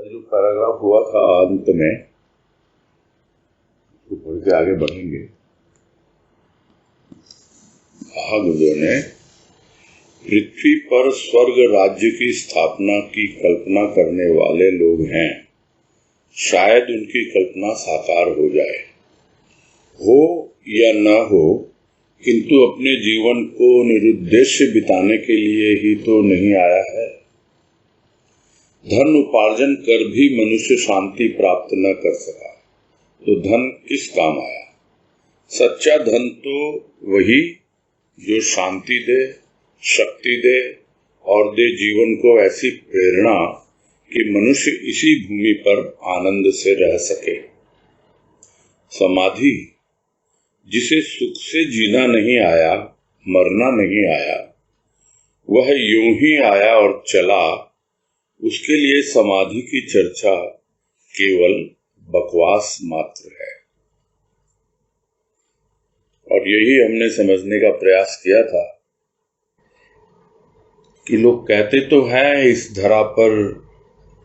जो पैराग्राफ हुआ था अंत में, तो पढ़ के आगे बढ़ेंगे। कहा गुरुदेव ने, पृथ्वी पर स्वर्ग राज्य की स्थापना की कल्पना करने वाले लोग हैं। शायद उनकी कल्पना साकार हो जाए, हो या न हो, किंतु अपने जीवन को निरुद्देश्य बिताने के लिए ही तो नहीं आया है। धन उपार्जन कर भी मनुष्य शांति प्राप्त न कर सका तो धन किस काम आया। सच्चा धन तो वही जो शांति दे, शक्ति दे और दे जीवन को ऐसी प्रेरणा कि मनुष्य इसी भूमि पर आनंद से रह सके। समाधि, जिसे सुख से जीना नहीं आया, मरना नहीं आया, वह यूं ही आया और चला, उसके लिए समाधि की चर्चा केवल बकवास मात्र है। और यही हमने समझने का प्रयास किया था कि लोग कहते तो हैं इस धरा पर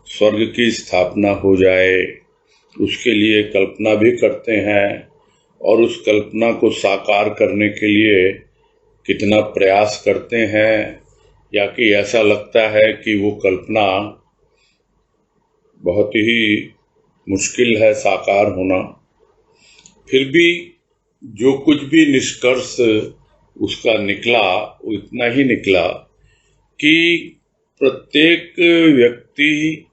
स्वर्ग की स्थापना हो जाए, उसके लिए कल्पना भी करते हैं और उस कल्पना को साकार करने के लिए कितना प्रयास करते हैं, या कि ऐसा लगता है कि वो कल्पना बहुत ही मुश्किल है साकार होना। फिर भी जो कुछ भी निष्कर्ष उसका निकला वो इतना ही निकला कि प्रत्येक व्यक्ति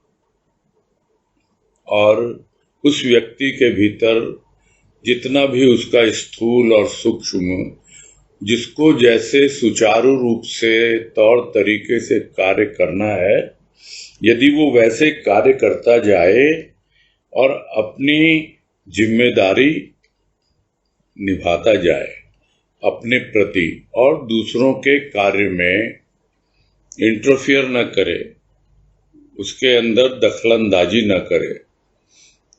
और उस व्यक्ति के भीतर जितना भी उसका स्थूल और सूक्ष्म, जिसको जैसे सुचारू रूप से तौर तरीके से कार्य करना है, यदि वो वैसे कार्य करता जाए और अपनी जिम्मेदारी निभाता जाए अपने प्रति और दूसरों के कार्य में इंटरफियर न करे, उसके अंदर दखलंदाजी न करे,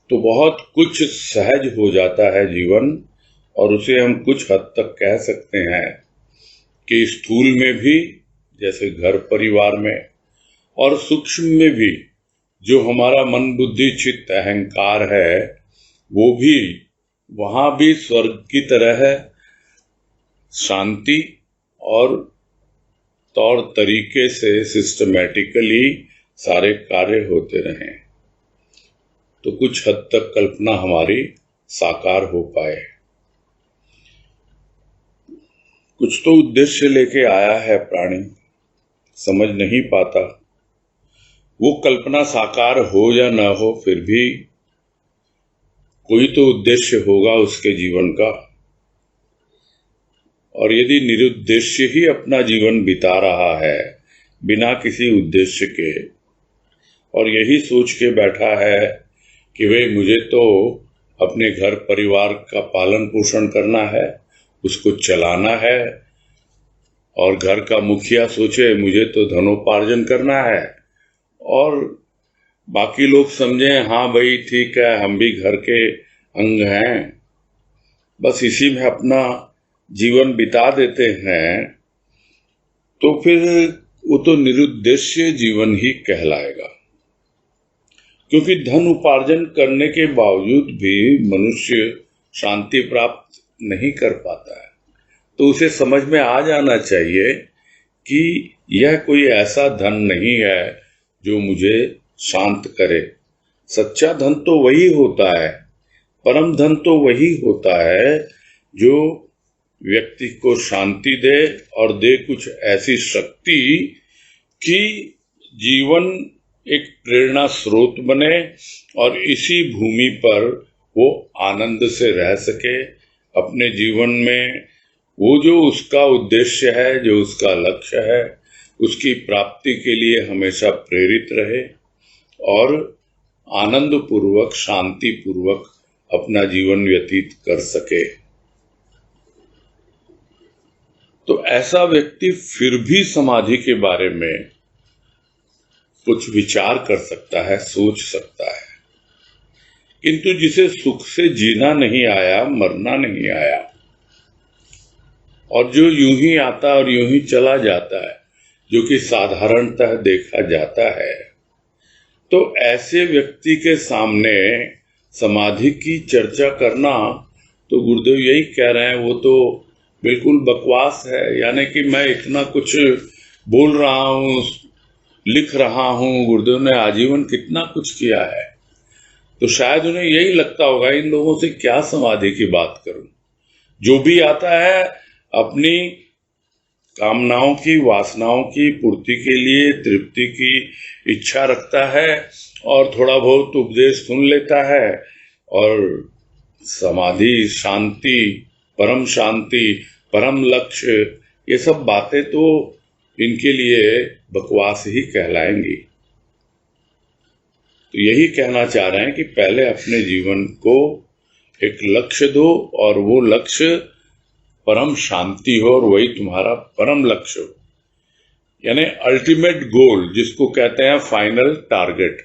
तो बहुत कुछ सहज हो जाता है जीवन। और उसे हम कुछ हद तक कह सकते हैं कि स्थूल में भी, जैसे घर परिवार में, और सूक्ष्म में भी जो हमारा मन बुद्धि चित्त अहंकार है, वो भी वहां भी स्वर्ग की तरह है। शांति और तौर तरीके से सिस्टमैटिकली सारे कार्य होते रहें तो कुछ हद तक कल्पना हमारी साकार हो पाए। कुछ तो उद्देश्य लेके आया है प्राणी, समझ नहीं पाता। वो कल्पना साकार हो या न हो, फिर भी कोई तो उद्देश्य होगा उसके जीवन का। और यदि निरुद्देश्य ही अपना जीवन बिता रहा है बिना किसी उद्देश्य के, और यही सोच के बैठा है कि भाई मुझे तो अपने घर परिवार का पालन पोषण करना है, उसको चलाना है, और घर का मुखिया सोचे मुझे तो धनोपार्जन करना है, और बाकी लोग समझें हाँ भाई ठीक है हम भी घर के अंग हैं, बस इसी में अपना जीवन बिता देते हैं, तो फिर वो तो निरुद्देश्य जीवन ही कहलाएगा। क्योंकि धन उपार्जन करने के बावजूद भी मनुष्य शांति प्राप्त नहीं कर पाता है, तो उसे समझ में आ जाना चाहिए कि यह कोई ऐसा धन नहीं है जो मुझे शांत करे। सच्चा धन तो वही होता है, परम धन तो वही होता है जो व्यक्ति को शांति दे और दे कुछ ऐसी शक्ति कि जीवन एक प्रेरणा स्रोत बने और इसी भूमि पर वो आनंद से रह सके। अपने जीवन में वो जो उसका उद्देश्य है, जो उसका लक्ष्य है, उसकी प्राप्ति के लिए हमेशा प्रेरित रहे और आनंद पूर्वक, शांति पूर्वक अपना जीवन व्यतीत कर सके। तो ऐसा व्यक्ति फिर भी समाधि के बारे में कुछ विचार कर सकता है, सोच सकता है। किंतु जिसे सुख से जीना नहीं आया, मरना नहीं आया, और जो यूं ही आता और यूं ही चला जाता है, जो कि साधारणतः देखा जाता है, तो ऐसे व्यक्ति के सामने समाधि की चर्चा करना, तो गुरुदेव यही कह रहे हैं, वो तो बिल्कुल बकवास है। यानी कि मैं इतना कुछ बोल रहा हूँ, लिख रहा हूँ, गुरुदेव ने आजीवन कितना कुछ किया है, तो शायद उन्हें यही लगता होगा इन लोगों से क्या समाधि की बात करूं। जो भी आता है अपनी कामनाओं की, वासनाओं की पूर्ति के लिए, तृप्ति की इच्छा रखता है और थोड़ा बहुत उपदेश सुन लेता है, और समाधि, शांति, परम लक्ष्य, ये सब बातें तो इनके लिए बकवास ही कहलाएंगी। तो यही कहना चाह रहे हैं कि पहले अपने जीवन को एक लक्ष्य दो, और वो लक्ष्य परम शांति हो, और वही तुम्हारा परम लक्ष्य हो, यानी अल्टीमेट गोल, जिसको कहते हैं फाइनल टारगेट।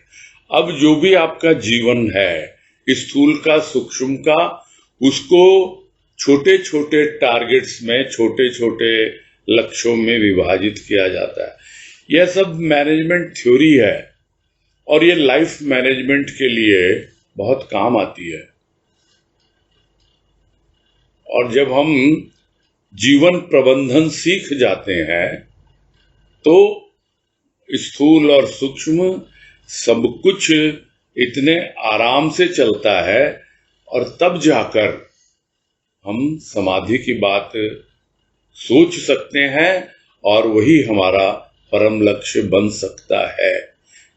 अब जो भी आपका जीवन है, स्थूल का, सूक्ष्म का, उसको छोटे छोटे टारगेट्स में, छोटे छोटे लक्ष्यों में विभाजित किया जाता है। यह सब मैनेजमेंट थ्योरी है, और ये लाइफ मैनेजमेंट के लिए बहुत काम आती है। और जब हम जीवन प्रबंधन सीख जाते हैं, तो स्थूल और सूक्ष्म सब कुछ इतने आराम से चलता है, और तब जाकर हम समाधि की बात सोच सकते हैं, और वही हमारा परम लक्ष्य बन सकता है।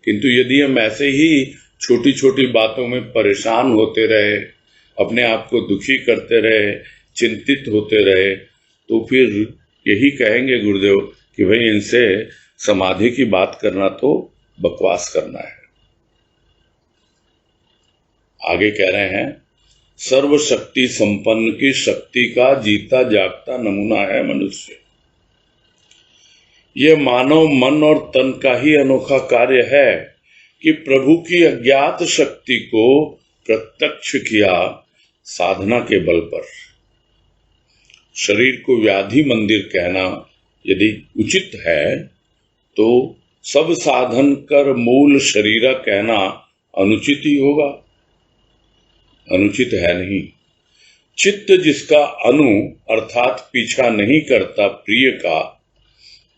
किंतु यदि हम ऐसे ही छोटी छोटी बातों में परेशान होते रहे, अपने आप को दुखी करते रहे, चिंतित होते रहे, तो फिर यही कहेंगे गुरुदेव कि भाई इनसे समाधि की बात करना तो बकवास करना है। आगे कह रहे हैं, सर्वशक्ति संपन्न की शक्ति का जीता जागता नमूना है मनुष्य। यह मानव मन और तन का ही अनोखा कार्य है कि प्रभु की अज्ञात शक्ति को प्रत्यक्ष किया साधना के बल पर। शरीर को व्याधि मंदिर कहना यदि उचित है, तो सब साधन कर मूल शरीरा कहना अनुचित ही होगा। अनुचित है नहीं। चित्त जिसका अनु अर्थात पीछा नहीं करता प्रिय का,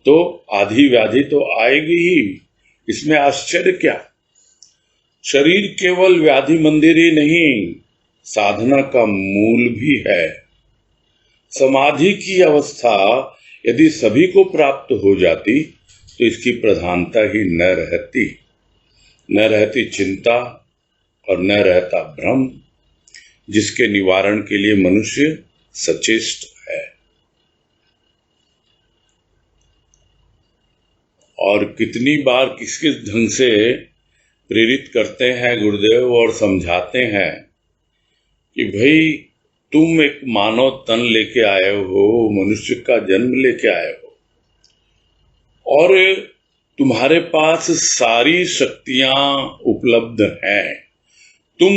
तो आधी व्याधि तो आएगी ही, इसमें आश्चर्य क्या। शरीर केवल व्याधि मंदिर ही नहीं, साधना का मूल भी है। समाधि की अवस्था यदि सभी को प्राप्त हो जाती, तो इसकी प्रधानता ही न रहती चिंता और न रहता भ्रम, जिसके निवारण के लिए मनुष्य सचेष्ट है। और कितनी बार किस किस ढंग से प्रेरित करते हैं गुरुदेव और समझाते हैं कि भाई तुम एक मानव तन लेके आए हो, मनुष्य का जन्म लेके आए हो, और तुम्हारे पास सारी शक्तियां उपलब्ध हैं, तुम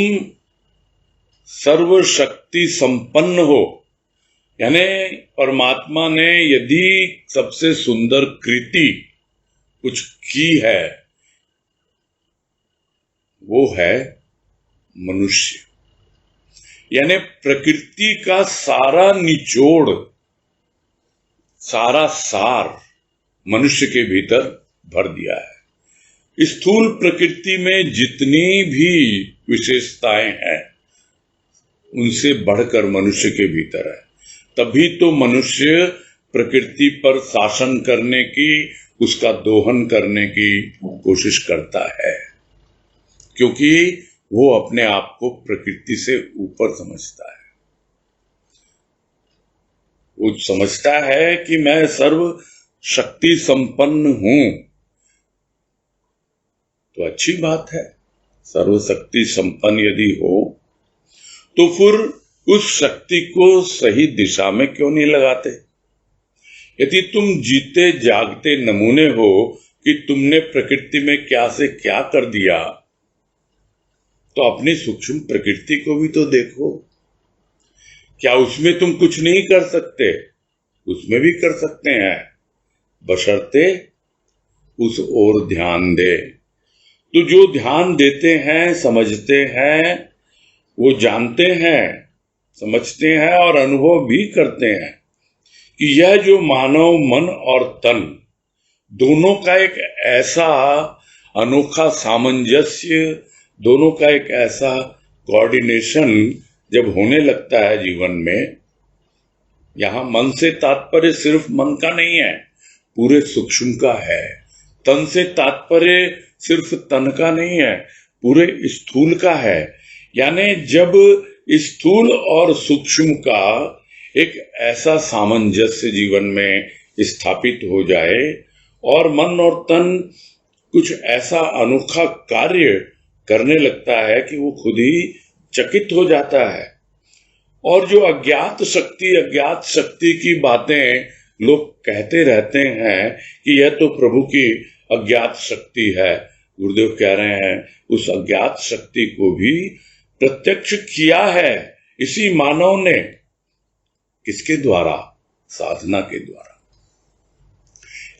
सर्वशक्ति संपन्न हो। यानी परमात्मा ने यदि सबसे सुंदर कृति कुछ की है, वो है मनुष्य। यानी प्रकृति का सारा निचोड़, सारा सार मनुष्य के भीतर भर दिया है। स्थूल प्रकृति में जितनी भी विशेषताएं हैं, उनसे बढ़कर मनुष्य के भीतर है। तभी तो मनुष्य प्रकृति पर शासन करने की, उसका दोहन करने की कोशिश करता है, क्योंकि वो अपने आप को प्रकृति से ऊपर समझता है। वो समझता है कि मैं सर्व शक्ति संपन्न हूं। तो अच्छी बात है, सर्वशक्ति संपन्न यदि हो, तो फिर उस शक्ति को सही दिशा में क्यों नहीं लगाते। यदि तुम जीते जागते नमूने हो कि तुमने प्रकृति में क्या से क्या कर दिया, तो अपनी सूक्ष्म प्रकृति को भी तो देखो। क्या उसमें तुम कुछ नहीं कर सकते? उसमें भी कर सकते हैं, बशर्ते उस ओर ध्यान दे। तो जो ध्यान देते हैं, समझते हैं, वो जानते हैं, समझते हैं और अनुभव भी करते हैं कि यह जो मानव मन और तन दोनों का एक ऐसा अनोखा सामंजस्य, दोनों का एक ऐसा कोऑर्डिनेशन जब होने लगता है जीवन में, यहां मन से तात्पर्य सिर्फ मन का नहीं है, पूरे सूक्ष्म का है। तन से तात्पर्य सिर्फ तन का नहीं है, पूरे स्थूल का है। यानी जब स्थूल और सूक्ष्म का एक ऐसा सामंजस्य जीवन में स्थापित हो जाए और मन और तन कुछ ऐसा अनोखा कार्य करने लगता है कि वो खुद ही चकित हो जाता है। और जो अज्ञात शक्ति की बातें लोग कहते रहते हैं कि यह तो प्रभु की अज्ञात शक्ति है, गुरुदेव कह रहे हैं उस अज्ञात शक्ति को भी प्रत्यक्ष किया है इसी मानव ने। किसके द्वारा? साधना के द्वारा।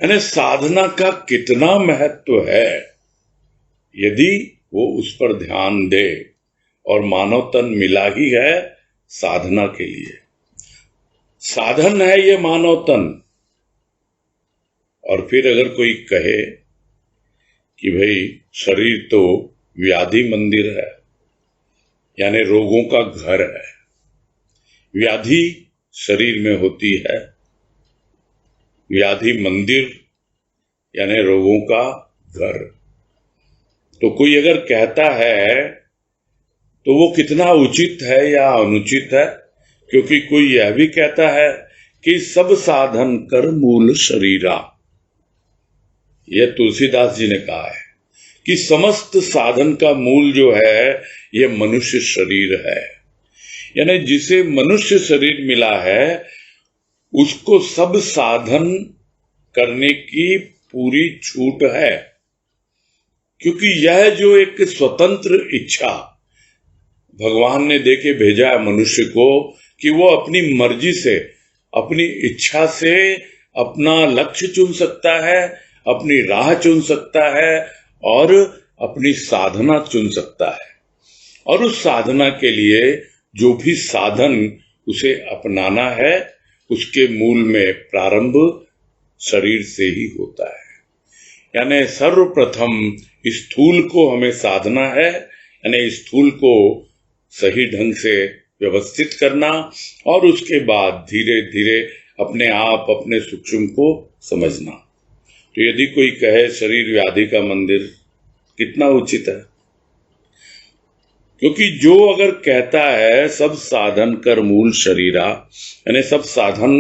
यानी साधना का कितना महत्व है यदि वो उस पर ध्यान दे। और मानव तन मिला ही है साधना के लिए, साधन है ये मानव तन। और फिर अगर कोई कहे कि भाई शरीर तो व्याधि मंदिर है, यानी रोगों का घर है, व्याधि शरीर में होती है, व्याधि मंदिर यानी रोगों का घर। तो कोई अगर कहता है तो वो कितना उचित है या अनुचित है? क्योंकि कोई यह भी कहता है कि सब साधन कर मूल शरीरा, यह तुलसीदास जी ने कहा है कि समस्त साधन का मूल जो है यह मनुष्य शरीर है। यानी जिसे मनुष्य शरीर मिला है उसको सब साधन करने की पूरी छूट है, क्योंकि यह जो एक स्वतंत्र इच्छा भगवान ने देके भेजा है मनुष्य को कि वो अपनी मर्जी से, अपनी इच्छा से अपना लक्ष्य चुन सकता है, अपनी राह चुन सकता है और अपनी साधना चुन सकता है। और उस साधना के लिए जो भी साधन उसे अपनाना है उसके मूल में प्रारंभ शरीर से ही होता है। यानी सर्वप्रथम स्थूल को हमें साधना है, यानी स्थूल को सही ढंग से व्यवस्थित करना और उसके बाद धीरे धीरे अपने आप अपने सूक्ष्म को समझना। तो यदि कोई कहे शरीर व्याधि का मंदिर, कितना उचित है। क्योंकि जो अगर कहता है सब साधन कर मूल शरीरा, यानी सब साधन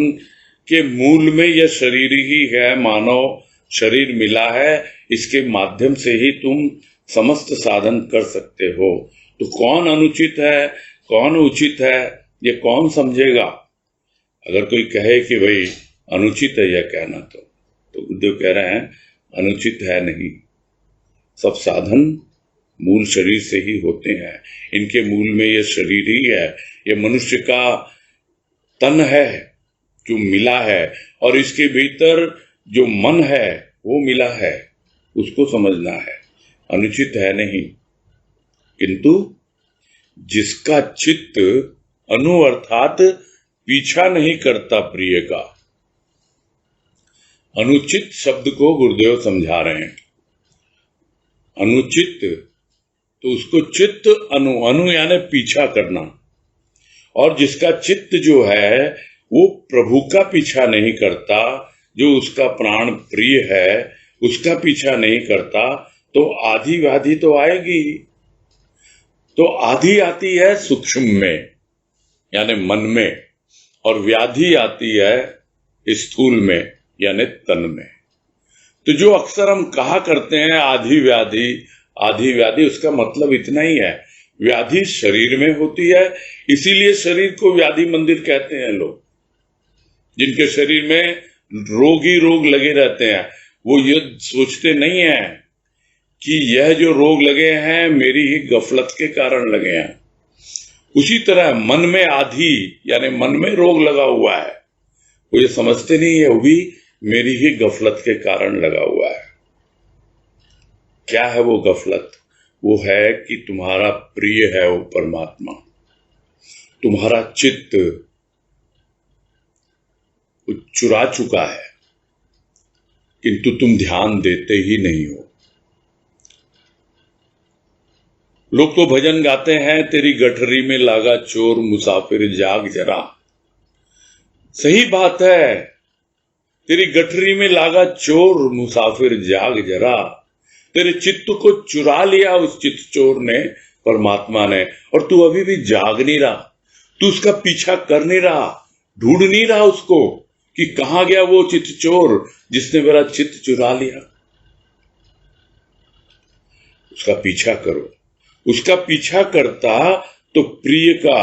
के मूल में यह शरीर ही है, मानव शरीर मिला है, इसके माध्यम से ही तुम समस्त साधन कर सकते हो। तो कौन अनुचित है कौन उचित है ये कौन समझेगा? अगर कोई कहे कि भाई अनुचित है यह कहना, तो गुरुदेव कह रहे हैं अनुचित है नहीं, सब साधन मूल शरीर से ही होते हैं। इनके मूल में यह शरीर ही है, यह मनुष्य का तन है जो मिला है और इसके भीतर जो मन है वो मिला है, उसको समझना है, अनुचित है नहीं। किंतु जिसका चित्त अनु अर्थात पीछा नहीं करता प्रिय का, अनुचित शब्द को गुरुदेव समझा रहे हैं। अनुचित तो उसको चित्त अनु यानी पीछा करना, और जिसका चित्त जो है वो प्रभु का पीछा नहीं करता, जो उसका प्राण प्रिय है उसका पीछा नहीं करता, तो आधी व्याधि तो आएगी। तो आधी आती है सूक्ष्म में यानी मन में, और व्याधि आती है स्थूल में यानी तन में। तो जो अक्सर हम कहा करते हैं आधी व्याधि, उसका मतलब इतना ही है, व्याधि शरीर में होती है, इसीलिए शरीर को व्याधि मंदिर कहते हैं लोग। जिनके शरीर में रोग ही रोग लगे रहते हैं, वो ये सोचते नहीं है कि यह जो रोग लगे हैं मेरी ही गफलत के कारण लगे हैं। उसी तरह मन में आधी यानी मन में रोग लगा हुआ है, वो ये समझते नहीं है वो भी मेरी ही गफलत के कारण लगा हुआ है। क्या है वो गफलत? वो है कि तुम्हारा प्रिय है वो परमात्मा, तुम्हारा चित्त वो चुरा चुका है, किंतु तुम ध्यान देते ही नहीं हो। लोग तो भजन गाते हैं, तेरी गठरी में लागा चोर मुसाफिर जाग जरा। सही बात है, तेरी गठरी में लागा चोर मुसाफिर जाग जरा। तेरे चित्त को चुरा लिया उस चित्त चोर ने, परमात्मा ने, और तू अभी भी जाग नहीं रहा, तू उसका पीछा कर नहीं रहा, ढूंढ नहीं रहा उसको कि कहां गया वो चित्त चोर जिसने मेरा चित्त चुरा लिया। उसका पीछा करो। उसका पीछा करता तो प्रिय का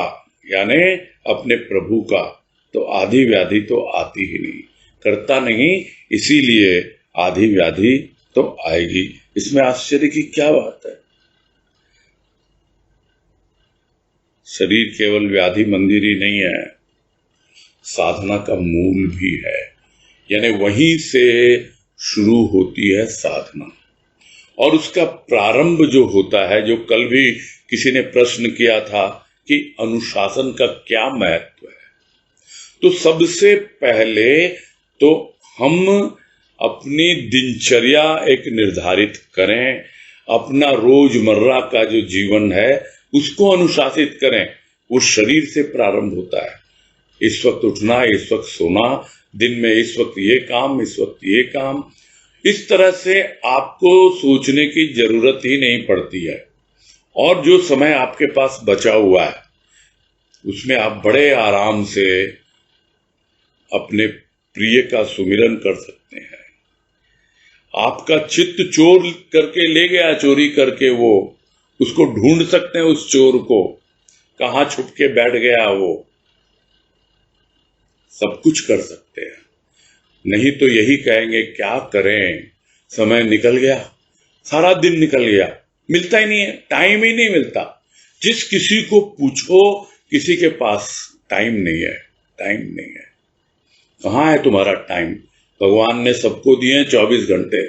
यानी अपने प्रभु का तो आधी व्याधि तो आती ही नहीं, करता नहीं, इसीलिए आधी व्याधि तो आएगी। इसमें आश्चर्य की क्या बात है? शरीर केवल व्याधि मंदिर ही नहीं है, साधना का मूल भी है, यानी वहीं से शुरू होती है साधना। और उसका प्रारंभ जो होता है, जो कल भी किसी ने प्रश्न किया था कि अनुशासन का क्या महत्व है, तो सबसे पहले तो हम अपनी दिनचर्या एक निर्धारित करें, अपना रोजमर्रा का जो जीवन है उसको अनुशासित करें। वो शरीर से प्रारंभ होता है, इस वक्त उठना, इस वक्त सोना, दिन में इस वक्त ये काम, इस वक्त ये काम। इस तरह से आपको सोचने की जरूरत ही नहीं पड़ती है, और जो समय आपके पास बचा हुआ है उसमें आप बड़े आराम से अपने प्रिय का सुमिरन कर सकते हैं। आपका चित्त चोर करके ले गया, चोरी करके, वो उसको ढूंढ सकते हैं, उस चोर को कहां छुप के बैठ गया, वो सब कुछ कर सकते हैं। नहीं तो यही कहेंगे क्या करें, समय निकल गया, सारा दिन निकल गया, मिलता ही नहीं है, टाइम ही नहीं मिलता। जिस किसी को पूछो किसी के पास टाइम नहीं है, टाइम नहीं है। कहाँ है तुम्हारा टाइम? भगवान ने सबको दिए 24 घंटे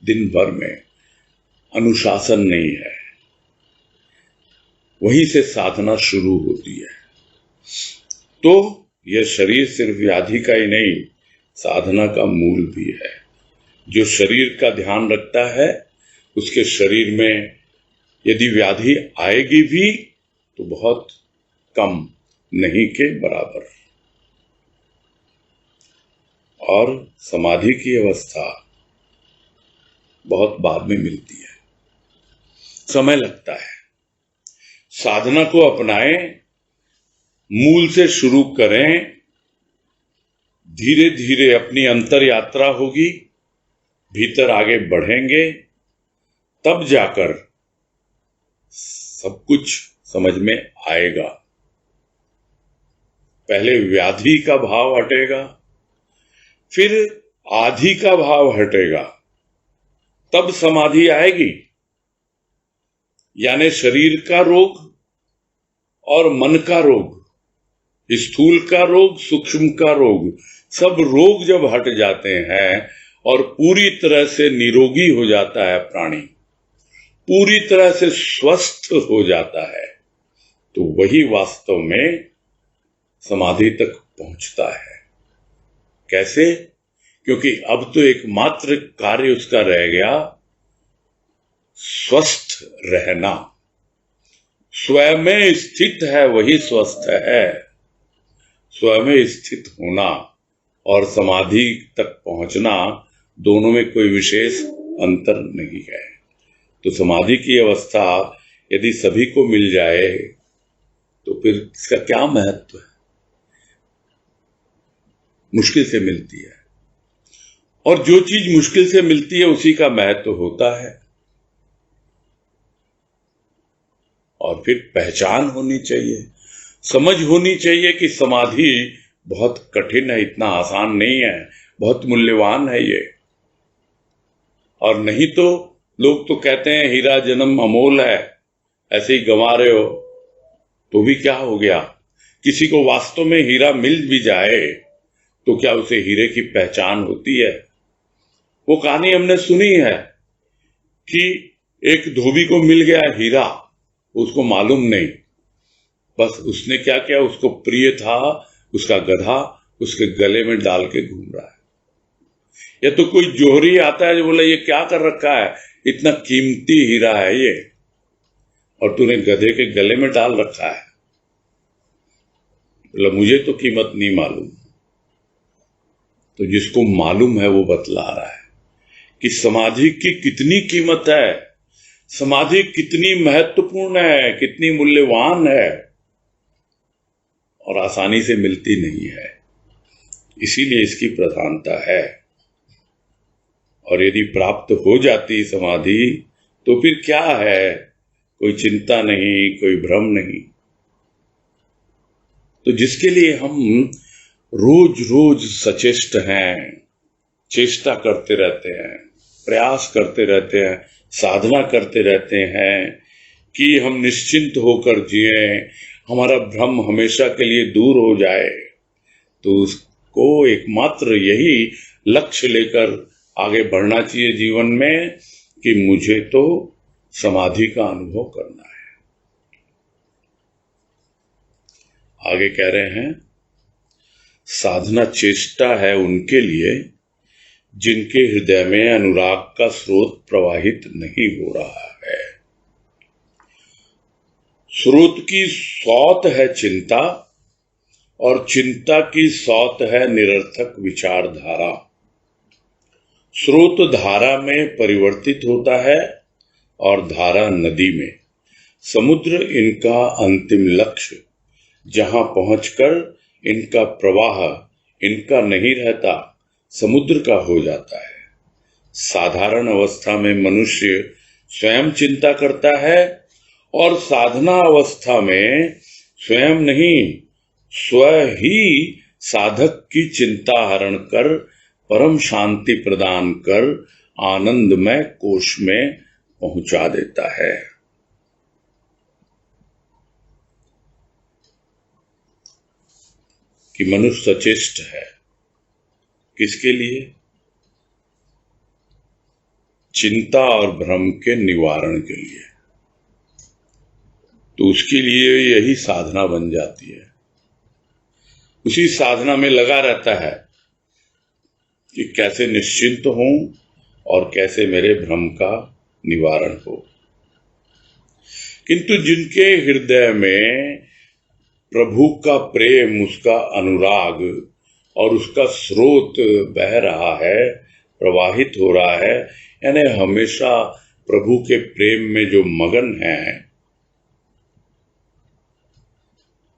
दिन भर में, अनुशासन नहीं है। वहीं से साधना शुरू होती है। तो यह शरीर सिर्फ व्याधि का ही नहीं, साधना का मूल भी है। जो शरीर का ध्यान रखता है उसके शरीर में यदि व्याधि आएगी भी तो बहुत कम, नहीं के बराबर। और समाधि की अवस्था बहुत बाद में मिलती है, समय लगता है। साधना को अपनाएं, मूल से शुरू करें, धीरे धीरे अपनी अंतर यात्रा होगी, भीतर आगे बढ़ेंगे, तब जाकर सब कुछ समझ में आएगा। पहले व्याधि का भाव हटेगा, फिर आधि का भाव हटेगा, तब समाधि आएगी। यानी शरीर का रोग और मन का रोग, स्थूल का रोग, सूक्ष्म का रोग, सब रोग जब हट जाते हैं और पूरी तरह से निरोगी हो जाता है प्राणी, पूरी तरह से स्वस्थ हो जाता है, तो वही वास्तव में समाधि तक पहुंचता है। कैसे? क्योंकि अब तो एकमात्र कार्य उसका रह गया स्वस्थ रहना। स्वयं में स्थित है वही स्वस्थ है। स्वयं में स्थित होना और समाधि तक पहुंचना, दोनों में कोई विशेष अंतर नहीं है। तो समाधि की अवस्था यदि सभी को मिल जाए तो फिर इसका क्या महत्व है? मुश्किल से मिलती है, और जो चीज मुश्किल से मिलती है उसी का महत्व होता है। और फिर पहचान होनी चाहिए, समझ होनी चाहिए कि समाधि बहुत कठिन है, इतना आसान नहीं है, बहुत मूल्यवान है ये। और नहीं तो लोग तो कहते हैं हीरा जन्म अमोल है, ऐसे ही गंवा रहे हो, तो भी क्या हो गया? किसी को वास्तव में हीरा मिल भी जाए तो क्या उसे हीरे की पहचान होती है? वो कहानी हमने सुनी है कि एक धोबी को मिल गया हीरा, उसको मालूम नहीं, बस उसने क्या किया, उसको प्रिय था उसका गधा, उसके गले में डाल के घूम रहा है। या तो कोई जोहरी आता है जो बोला ये क्या कर रखा है, इतना कीमती हीरा है ये और तूने गधे के गले में डाल रखा है। बोला मुझे तो कीमत नहीं मालूम। तो जिसको मालूम है वो बतला रहा है कि समाधि की कितनी कीमत है, समाधि कितनी महत्वपूर्ण है, कितनी मूल्यवान है और आसानी से मिलती नहीं है, इसीलिए इसकी प्रधानता है। और यदि प्राप्त हो जाती समाधि तो फिर क्या है, कोई चिंता नहीं, कोई भ्रम नहीं। तो जिसके लिए हम रोज रोज सचेष्ट हैं, चेष्टा करते रहते हैं, प्रयास करते रहते हैं, साधना करते रहते हैं कि हम निश्चिंत होकर जिए, हमारा भ्रम हमेशा के लिए दूर हो जाए, तो उसको एकमात्र यही लक्ष्य लेकर आगे बढ़ना चाहिए जीवन में कि मुझे तो समाधि का अनुभव करना है। आगे कह रहे हैं साधना चेष्टा है उनके लिए जिनके हृदय में अनुराग का स्रोत प्रवाहित नहीं हो रहा है। स्रोत की सौत है चिंता और चिंता की सौत है निरर्थक विचारधारा। स्रोत धारा में परिवर्तित होता है और धारा नदी में। समुद्र इनका अंतिम लक्ष्य, जहां पहुंचकर इनका प्रवाह इनका नहीं रहता, समुद्र का हो जाता है। साधारण अवस्था में मनुष्य स्वयं चिंता करता है और साधना अवस्था में स्वयं नहीं, स्व ही साधक की चिंता हरण कर परम शांति प्रदान कर आनंदमय कोश में पहुंचा देता है। कि मनुष्य सचेष्ट है किसके लिए? चिंता और भ्रम के निवारण के लिए। तो उसके लिए यही साधना बन जाती है, उसी साधना में लगा रहता है कि कैसे निश्चिंत हूं और कैसे मेरे भ्रम का निवारण हो। किंतु जिनके हृदय में प्रभु का प्रेम, उसका अनुराग और उसका स्रोत बह रहा है, प्रवाहित हो रहा है, यानी हमेशा प्रभु के प्रेम में जो मगन हैं,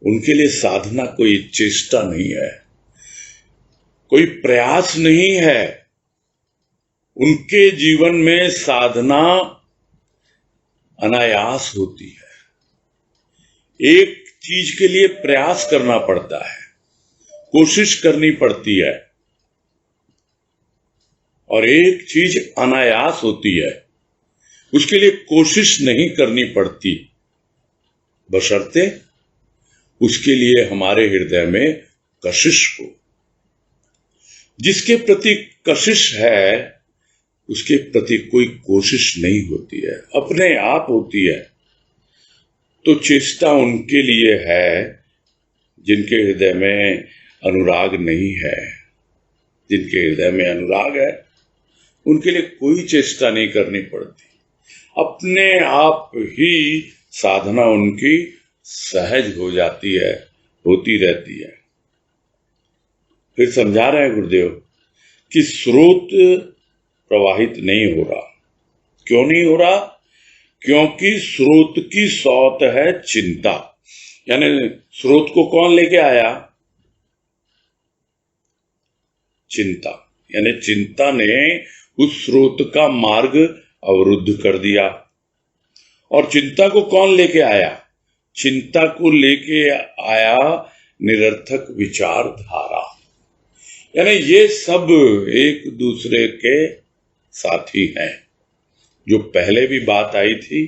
उनके लिए साधना कोई चेष्टा नहीं है, कोई प्रयास नहीं है। उनके जीवन में साधना अनायास होती है। एक चीज के लिए प्रयास करना पड़ता है, कोशिश करनी पड़ती है, और एक चीज अनायास होती है, उसके लिए कोशिश नहीं करनी पड़ती, बशर्ते उसके लिए हमारे हृदय में कशिश हो। जिसके प्रति कशिश है उसके प्रति कोई कोशिश नहीं होती है, अपने आप होती है। तो चेष्टा उनके लिए है जिनके हृदय में अनुराग नहीं है। जिनके हृदय में अनुराग है उनके लिए कोई चेष्टा नहीं करनी पड़ती, अपने आप ही साधना उनकी सहज हो जाती है, होती रहती है। फिर समझा रहे हैं गुरुदेव कि स्रोत प्रवाहित नहीं हो रहा। क्यों नहीं हो रहा? क्योंकि स्रोत की सौत है चिंता। यानी स्रोत को कौन लेके आया? चिंता। यानी चिंता ने उस स्रोत का मार्ग अवरुद्ध कर दिया। और चिंता को कौन लेके आया? चिंता को लेके आया निरर्थक विचारधारा। यानी ये सब एक दूसरे के साथी हैं। जो पहले भी बात आई थी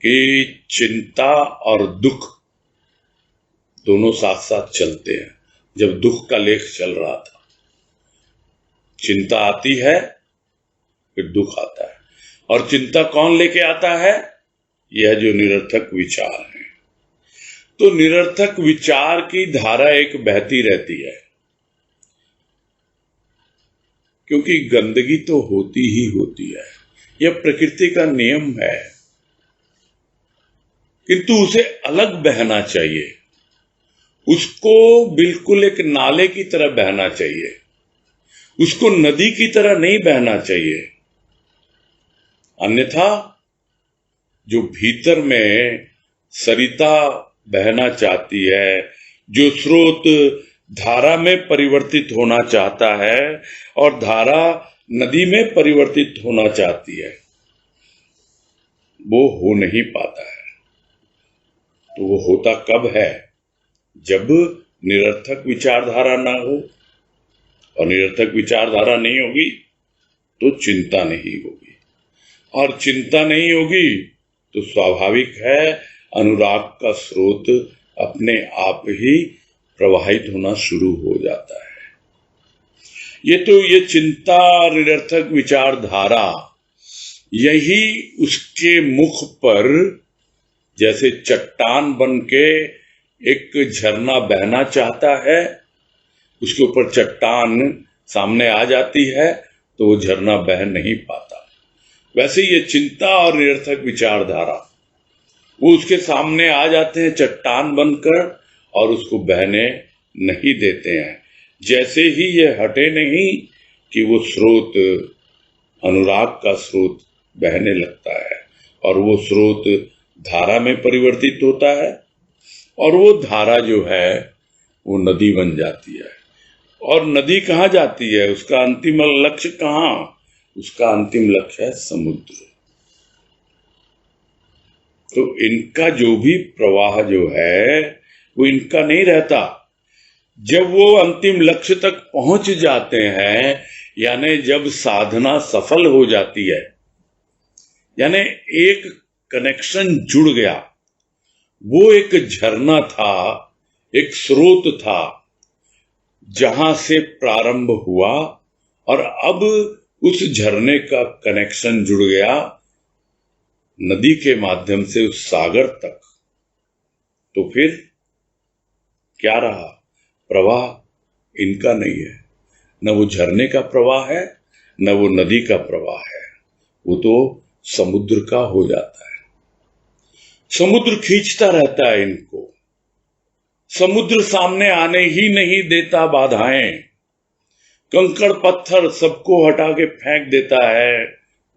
कि चिंता और दुख दोनों साथ साथ चलते हैं। जब दुख का लेख चल रहा था, चिंता आती है, फिर दुख आता है। और चिंता कौन लेके आता है? यह जो निरर्थक विचार है। तो निरर्थक विचार की धारा एक बहती रहती है, क्योंकि गंदगी तो होती ही होती है, यह प्रकृति का नियम है। किंतु उसे अलग बहना चाहिए, उसको बिल्कुल एक नाले की तरह बहना चाहिए, उसको नदी की तरह नहीं बहना चाहिए। अन्यथा जो भीतर में सरिता बहना चाहती है, जो स्रोत धारा में परिवर्तित होना चाहता है और धारा नदी में परिवर्तित होना चाहती है, वो हो नहीं पाता है। तो वो होता कब है? जब निरर्थक विचारधारा ना हो, और निरर्थक विचारधारा नहीं होगी तो चिंता नहीं होगी, और चिंता नहीं होगी तो स्वाभाविक है अनुराग का स्रोत अपने आप ही प्रवाहित होना शुरू हो जाता है। ये चिंता निरर्थक विचारधारा, यही उसके मुख पर जैसे चट्टान बन के एक झरना बहना चाहता है, उसके ऊपर चट्टान सामने आ जाती है तो वो झरना बह नहीं पाता। वैसे ये चिंता और निरर्थक विचारधारा, वो उसके सामने आ जाते हैं चट्टान बनकर और उसको बहने नहीं देते हैं। जैसे ही ये हटे नहीं कि वो स्रोत, अनुराग का स्रोत बहने लगता है, और वो स्रोत धारा में परिवर्तित होता है, और वो धारा जो है वो नदी बन जाती है। और नदी कहाँ जाती है? उसका अंतिम लक्ष्य कहाँ? उसका अंतिम लक्ष्य है समुद्र। तो इनका जो भी प्रवाह जो है वो इनका नहीं रहता। जब वो अंतिम लक्ष्य तक पहुंच जाते हैं, यानी जब साधना सफल हो जाती है, यानी एक कनेक्शन जुड़ गया, वो एक झरना था, एक स्रोत था जहां से प्रारंभ हुआ, और अब उस झरने का कनेक्शन जुड़ गया नदी के माध्यम से उस सागर तक। तो फिर क्या रहा? प्रवाह इनका नहीं है, न वो झरने का प्रवाह है, न वो नदी का प्रवाह है, वो तो समुद्र का हो जाता है। समुद्र खींचता रहता है इनको, समुद्र सामने आने ही नहीं देता बाधाएं, कंकड़ पत्थर सबको हटा के फेंक देता है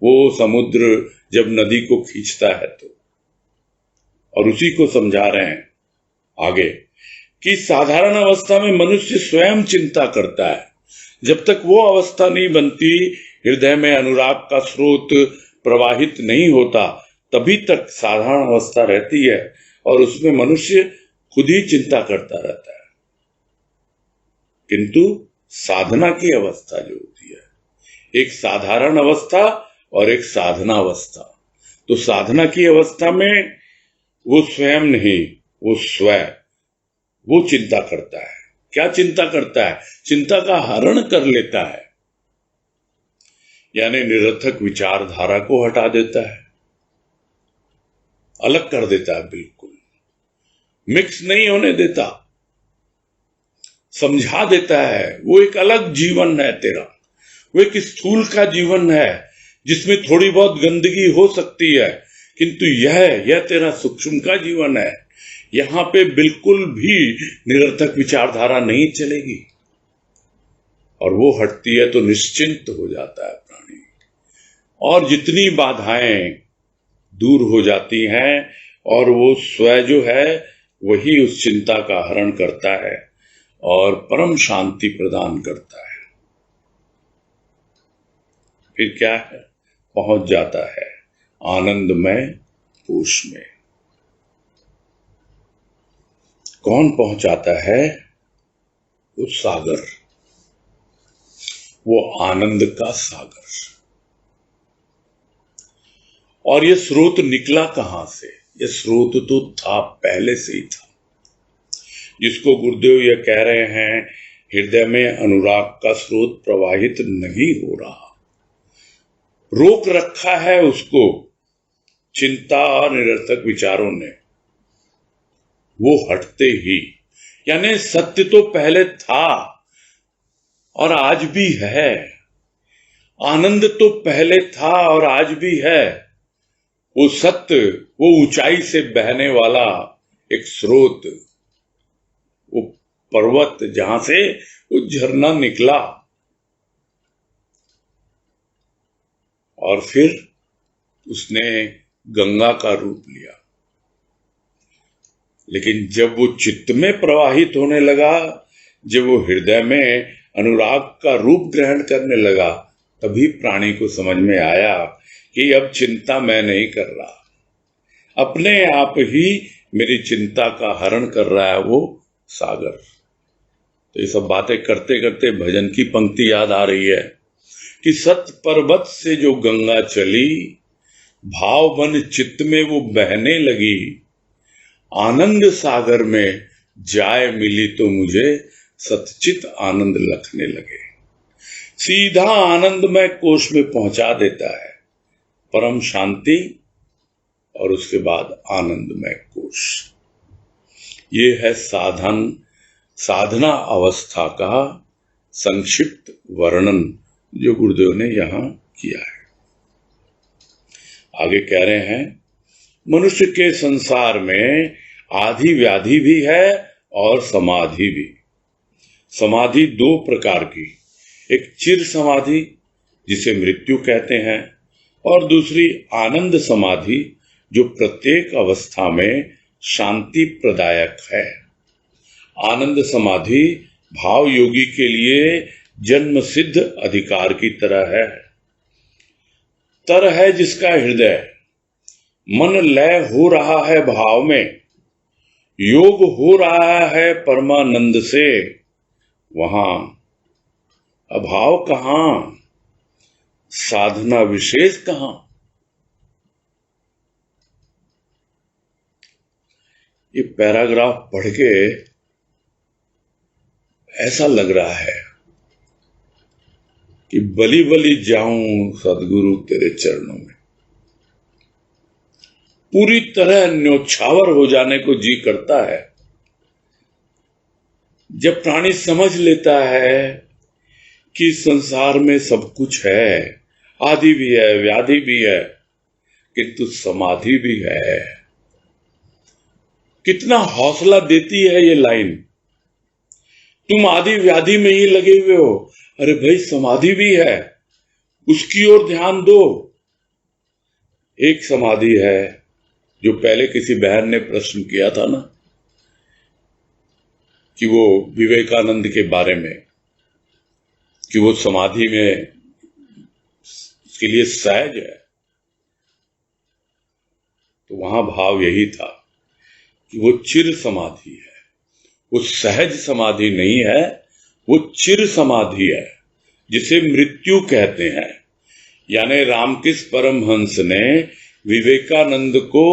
वो समुद्र जब नदी को खींचता है तो। और उसी को समझा रहे हैं आगे कि साधारण अवस्था में मनुष्य स्वयं चिंता करता है। जब तक वो अवस्था नहीं बनती, हृदय में अनुराग का स्रोत प्रवाहित नहीं होता, तभी तक साधारण अवस्था रहती है और उसमें मनुष्य खुद ही चिंता करता रहता है। किंतु साधना की अवस्था जो होती है, एक साधारण अवस्था और एक साधना अवस्था। तो साधना की अवस्था में वो स्वयं नहीं, वो स्वयं वो चिंता करता है। क्या चिंता करता है? चिंता का हरण कर लेता है, यानी निरर्थक विचारधारा को हटा देता है, अलग कर देता है, बिल्कुल मिक्स नहीं होने देता, समझा देता है वो एक अलग जीवन है तेरा, वो एक स्थूल का जीवन है जिसमें थोड़ी बहुत गंदगी हो सकती है, किंतु यह तेरा सूक्ष्म का जीवन है। यहां पे बिल्कुल भी निरर्थक विचारधारा नहीं चलेगी, और वो हटती है तो निश्चिंत हो जाता है प्राणी, और जितनी बाधाएं दूर हो जाती हैं, और वो स्वयं जो है वही उस चिंता का हरण करता है और परम शांति प्रदान करता है। फिर क्या है? पहुंच जाता है आनंदमय कोश में। कौन पहुंचाता है? वो सागर, वो आनंद का सागर। और ये स्रोत निकला कहां से? ये स्रोत तो था, पहले से ही था, जिसको गुरुदेव ये कह रहे हैं हृदय में अनुराग का स्रोत प्रवाहित नहीं हो रहा। रोक रखा है उसको चिंता और निरर्थक विचारों ने, वो हटते ही, यानी सत्य तो पहले था और आज भी है, आनंद तो पहले था और आज भी है। वो सत्य, वो ऊंचाई से बहने वाला एक स्रोत, वो पर्वत जहां से वो झरना निकला और फिर उसने गंगा का रूप लिया। लेकिन जब वो चित्त में प्रवाहित होने लगा, जब वो हृदय में अनुराग का रूप ग्रहण करने लगा, तभी प्राणी को समझ में आया कि अब चिंता मैं नहीं कर रहा, अपने आप ही मेरी चिंता का हरण कर रहा है वो सागर। तो ये सब बातें करते करते भजन की पंक्ति याद आ रही है कि सत पर्वत से जो गंगा चली, भाव बन चित्त में वो बहने लगी, आनंद सागर में जाए मिली तो मुझे सतचित आनंद लखने लगे। सीधा आनंदमय कोश में पहुंचा देता है, परम शांति और उसके बाद आनंदमय कोश। ये है साधना अवस्था का संक्षिप्त वर्णन जो गुरुदेव ने यहां किया है। आगे कह रहे हैं, मनुष्य के संसार में आधि व्याधि भी है और समाधि भी। समाधि दो प्रकार की, एक चिर समाधि जिसे मृत्यु कहते हैं, और दूसरी आनंद समाधि जो प्रत्येक अवस्था में शांति प्रदायक है। आनंद समाधि भाव योगी के लिए जन्म सिद्ध अधिकार की तरह है। तर है जिसका हृदय, मन लय हो रहा है भाव में, योग हो रहा है परमानंद से, वहां अभाव कहां, साधना विशेष कहां। ये पैराग्राफ पढ़ के ऐसा लग रहा है कि बली बली जाऊं सदगुरु तेरे चरणों में। पूरी तरह न्योछावर हो जाने को जी करता है जब प्राणी समझ लेता है कि संसार में सब कुछ है, आदि भी है, व्याधि भी है, किंतु समाधि भी है। कितना हौसला देती है ये लाइन। तुम आदि व्याधि में ही लगे हुए हो, अरे भाई समाधि भी है, उसकी ओर ध्यान दो। एक समाधि है जो पहले किसी बहन ने प्रश्न किया था ना, कि वो विवेकानंद के बारे में, कि वो समाधि में उसके लिए सहज है। तो वहां भाव यही था कि वो चिर समाधि है, वो सहज समाधि नहीं है, वो चिर समाधि है जिसे मृत्यु कहते हैं। यानी रामकृष्ण परमहंस ने विवेकानंद को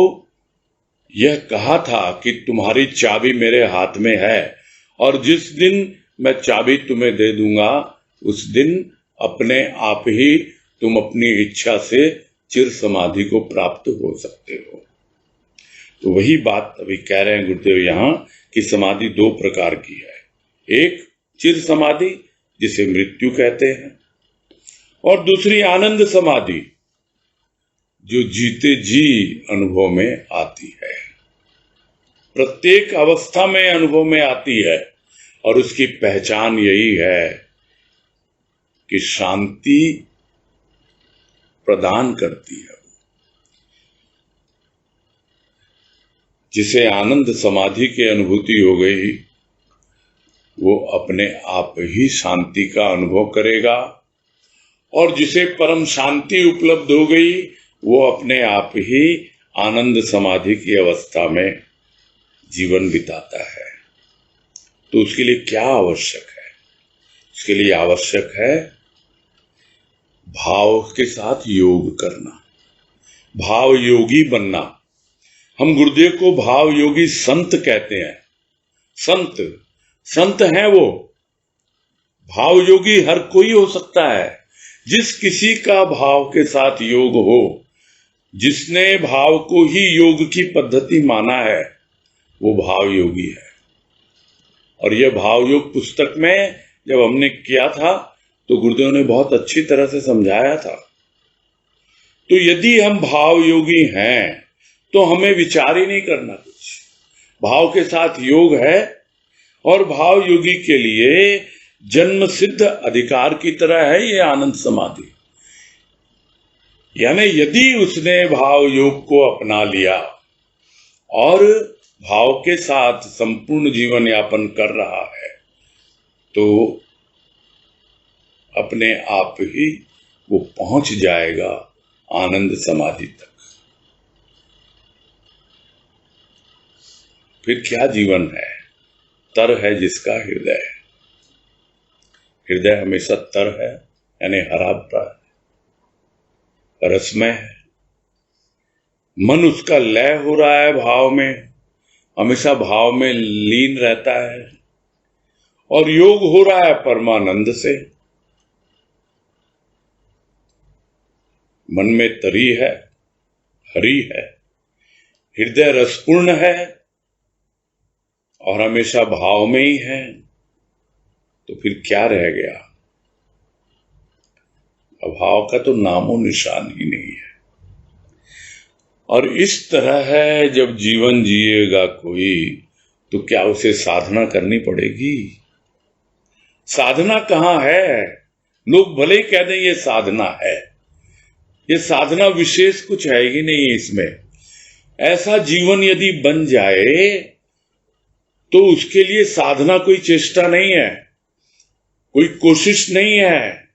यह कहा था कि तुम्हारी चाबी मेरे हाथ में है और जिस दिन मैं चाबी तुम्हें दे दूंगा उस दिन अपने आप ही तुम अपनी इच्छा से चिर समाधि को प्राप्त हो सकते हो। तो वही बात अभी कह रहे हैं गुरुदेव यहां कि समाधि दो प्रकार की है। एक चिर समाधि जिसे मृत्यु कहते हैं, और दूसरी आनंद समाधि जो जीते जी अनुभव में आती है, प्रत्येक अवस्था में अनुभव में आती है। और उसकी पहचान यही है कि शांति प्रदान करती है। जिसे आनंद समाधि की अनुभूति हो गई वो अपने आप ही शांति का अनुभव करेगा, और जिसे परम शांति उपलब्ध हो गई वो अपने आप ही आनंद समाधि की अवस्था में जीवन बिताता है। तो उसके लिए क्या आवश्यक है? उसके लिए आवश्यक है भाव के साथ योग करना, भाव योगी बनना। हम गुरुदेव को भाव योगी संत कहते हैं। संत हैं वो। भाव योगी हर कोई हो सकता है, जिस किसी का भाव के साथ योग हो, जिसने भाव को ही योग की पद्धति माना है, वो भाव योगी है। और यह भाव योग पुस्तक में जब हमने किया था तो गुरुदेव ने बहुत अच्छी तरह से समझाया था। तो यदि हम भाव योगी हैं तो हमें विचार ही नहीं करना कुछ, भाव के साथ योग है। और भाव योगी के लिए जन्म सिद्ध अधिकार की तरह है ये आनंद समाधि। यानी यदि उसने भाव योग को अपना लिया और भाव के साथ संपूर्ण जीवन यापन कर रहा है, तो अपने आप ही वो पहुंच जाएगा आनंद समाधि तक। फिर क्या जीवन है? तर है जिसका हृदय। हृदय हमेशा तर है, यानी हरा भरा है, रसमय है। मन उसका लय हो रहा है भाव में, हमेशा भाव में लीन रहता है। और योग हो रहा है परमानंद से। मन में तरी है, हरी है, हृदय रसपूर्ण है और हमेशा भाव में ही है। तो फिर क्या रह गया? अभाव का तो नामो निशान ही नहीं है। और इस तरह है जब जीवन जिएगा कोई, तो क्या उसे साधना करनी पड़ेगी? साधना कहाँ है? लोग भले ही कह दें ये साधना है, ये साधना विशेष कुछ है ही नहीं इसमें। ऐसा जीवन यदि बन जाए तो उसके लिए साधना कोई चेष्टा नहीं है, कोई कोशिश नहीं है,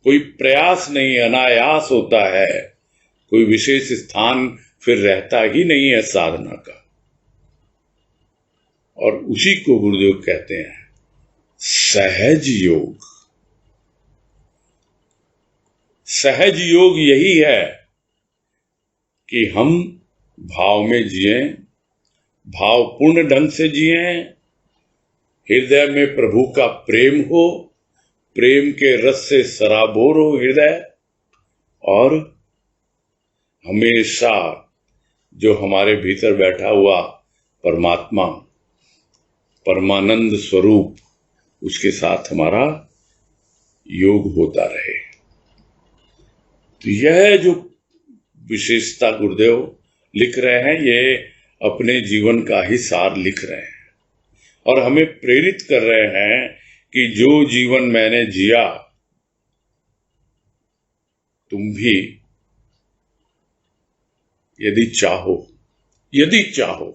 कोई प्रयास नहीं, अनायास होता है। कोई विशेष स्थान फिर रहता ही नहीं है साधना का। और उसी को गुरुदेव कहते हैं सहज योग। सहज योग यही है कि हम भाव में जिएं, भावपूर्ण ढंग से जिएं, हृदय में प्रभु का प्रेम हो, प्रेम के रस से सराबोर हो हृदय। और हमेशा जो हमारे भीतर बैठा हुआ परमात्मा, परमानंद स्वरूप, उसके साथ हमारा योग होता रहे। तो यह जो विशेषता गुरुदेव लिख रहे हैं, ये अपने जीवन का ही सार लिख रहे हैं और हमें प्रेरित कर रहे हैं कि जो जीवन मैंने जिया, तुम भी यदि चाहो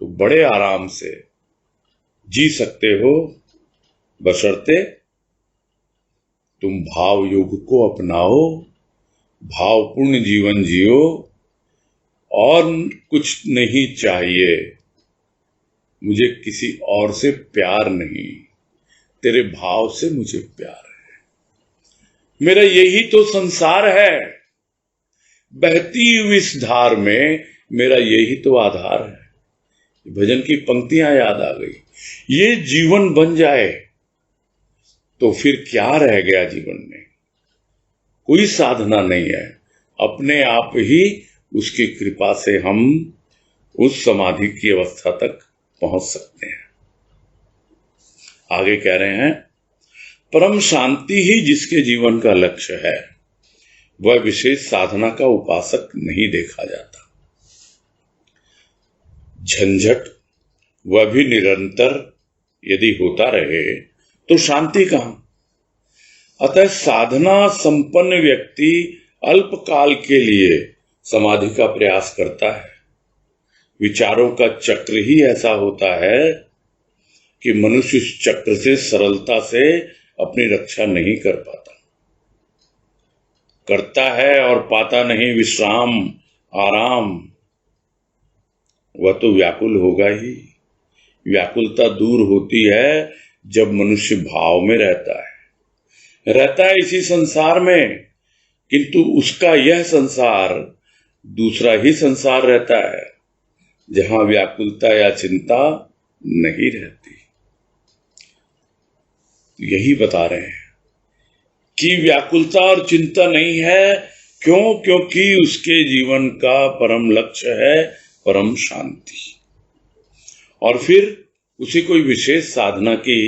तो बड़े आराम से जी सकते हो, बशर्ते तुम भाव योग को अपनाओ, भावपूर्ण जीवन जियो। और कुछ नहीं चाहिए, मुझे किसी और से प्यार नहीं, तेरे भाव से मुझे प्यार है। मेरा यही तो संसार है, बहती हुई इस धार में मेरा यही तो आधार है। भजन की पंक्तियां याद आ गई। ये जीवन बन जाए तो फिर क्या रह गया जीवन में? कोई साधना नहीं है, अपने आप ही उसकी कृपा से हम उस समाधि की अवस्था तक पहुंच सकते हैं। आगे कह रहे हैं, परम शांति ही जिसके जीवन का लक्ष्य है, वह विशेष साधना का उपासक नहीं देखा जाता। झंझट वह भी निरंतर यदि होता रहे तो शांति कहां? अतः साधना संपन्न व्यक्ति अल्पकाल के लिए समाधि का प्रयास करता है। विचारों का चक्र ही ऐसा होता है कि मनुष्य इस चक्र से सरलता से अपनी रक्षा नहीं कर पाता। करता है और पाता नहीं विश्राम, आराम। वह तो व्याकुल होगा ही। व्याकुलता दूर होती है जब मनुष्य भाव में रहता है इसी संसार में, किंतु उसका यह संसार दूसरा ही संसार रहता है जहां व्याकुलता या चिंता नहीं रहती। यही बता रहे हैं की व्याकुलता और चिंता नहीं है। क्यों? क्योंकि उसके जीवन का परम लक्ष्य है परम शांति। और फिर उसे कोई विशेष साधना की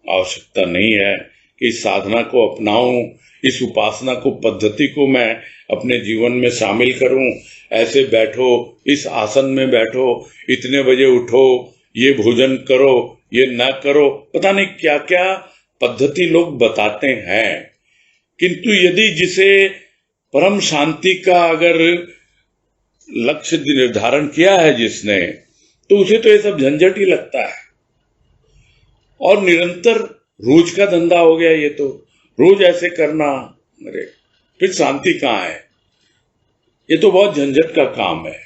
आवश्यकता नहीं है कि इस साधना को अपनाऊं, इस उपासना को, पद्धति को मैं अपने जीवन में शामिल करूं। ऐसे बैठो, इस आसन में बैठो, इतने बजे उठो, ये भोजन करो, ये न करो, पता नहीं क्या क्या पद्धति लोग बताते हैं। किंतु यदि जिसे परम शांति का अगर लक्ष्य निर्धारण किया है जिसने, तो उसे तो ये सब झंझट ही लगता है। और निरंतर रोज का धंधा हो गया ये तो, रोज ऐसे करना, अरे फिर शांति कहाँ है? ये तो बहुत झंझट का काम है।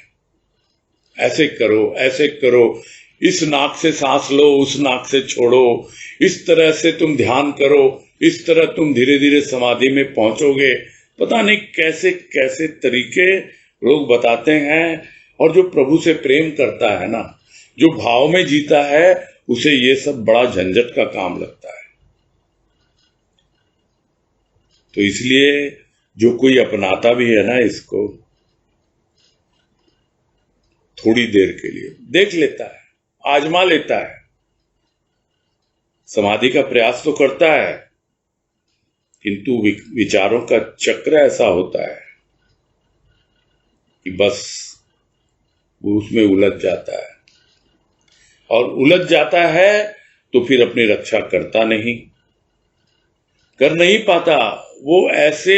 ऐसे करो, ऐसे करो, इस नाक से सांस लो, उस नाक से छोड़ो, इस तरह से तुम ध्यान करो, इस तरह तुम धीरे धीरे समाधि में पहुंचोगे। पता नहीं कैसे कैसे तरीके लोग बताते हैं। और जो प्रभु से प्रेम करता है ना, जो भाव में जीता है, उसे ये सब बड़ा झंझट का काम लगता है। तो इसलिए जो कोई अपनाता भी है ना इसको, थोड़ी देर के लिए देख लेता है, आजमा लेता है, समाधि का प्रयास तो करता है, किंतु विचारों का चक्र ऐसा होता है कि बस वो उसमें उलझ जाता है। और उलझ जाता है तो फिर अपनी रक्षा करता नहीं, कर नहीं पाता। वो ऐसे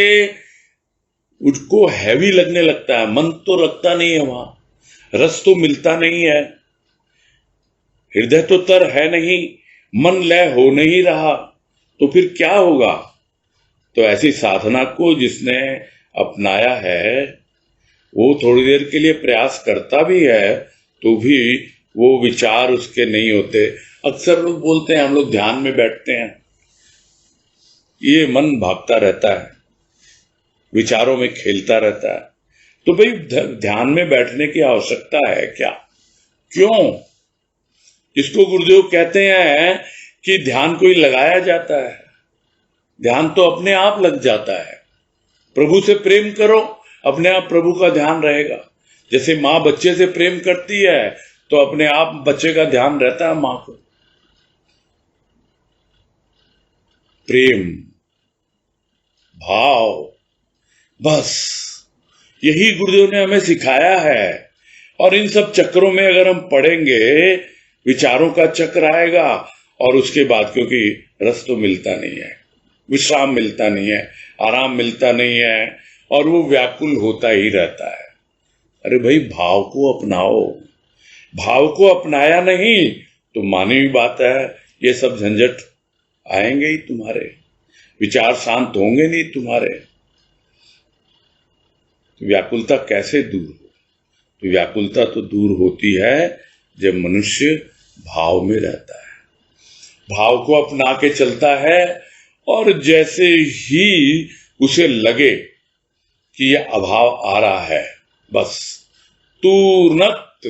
उसको हैवी लगने लगता है, मन तो लगता नहीं है वहां, रस तो मिलता नहीं है, हृदय तो तर है नहीं, मन लय हो नहीं रहा, तो फिर क्या होगा? तो ऐसी साधना को जिसने अपनाया है, वो थोड़ी देर के लिए प्रयास करता भी है तो भी वो विचार उसके नहीं होते। अक्सर लोग बोलते हैं हम लोग ध्यान में बैठते हैं, ये मन भागता रहता है, विचारों में खेलता रहता है। तो भाई ध्यान में बैठने की आवश्यकता है क्या? क्यों? इसको गुरुदेव कहते हैं कि ध्यान कोई लगाया जाता है, ध्यान तो अपने आप लग जाता है। प्रभु से प्रेम करो, अपने आप प्रभु का ध्यान रहेगा। जैसे माँ बच्चे से प्रेम करती है तो अपने आप बच्चे का ध्यान रहता है माँ को। प्रेम, भाव, बस यही गुरुदेव ने हमें सिखाया है। और इन सब चक्रों में अगर हम पढ़ेंगे, विचारों का चक्र आएगा, और उसके बाद क्योंकि रस तो मिलता नहीं है, विश्राम मिलता नहीं है, आराम मिलता नहीं है, और वो व्याकुल होता ही रहता है। अरे भाई भाव को अपनाओ, भाव को अपनाया नहीं तो मानवीय बात है, ये सब झंझट आएंगे ही तुम्हारे, विचार शांत होंगे नहीं तुम्हारे। तो व्याकुलता कैसे दूर हो? तो व्याकुलता तो दूर होती है जब मनुष्य भाव में रहता है, भाव को अपना के चलता है। और जैसे ही उसे लगे कि यह अभाव आ रहा है, बस तुरंत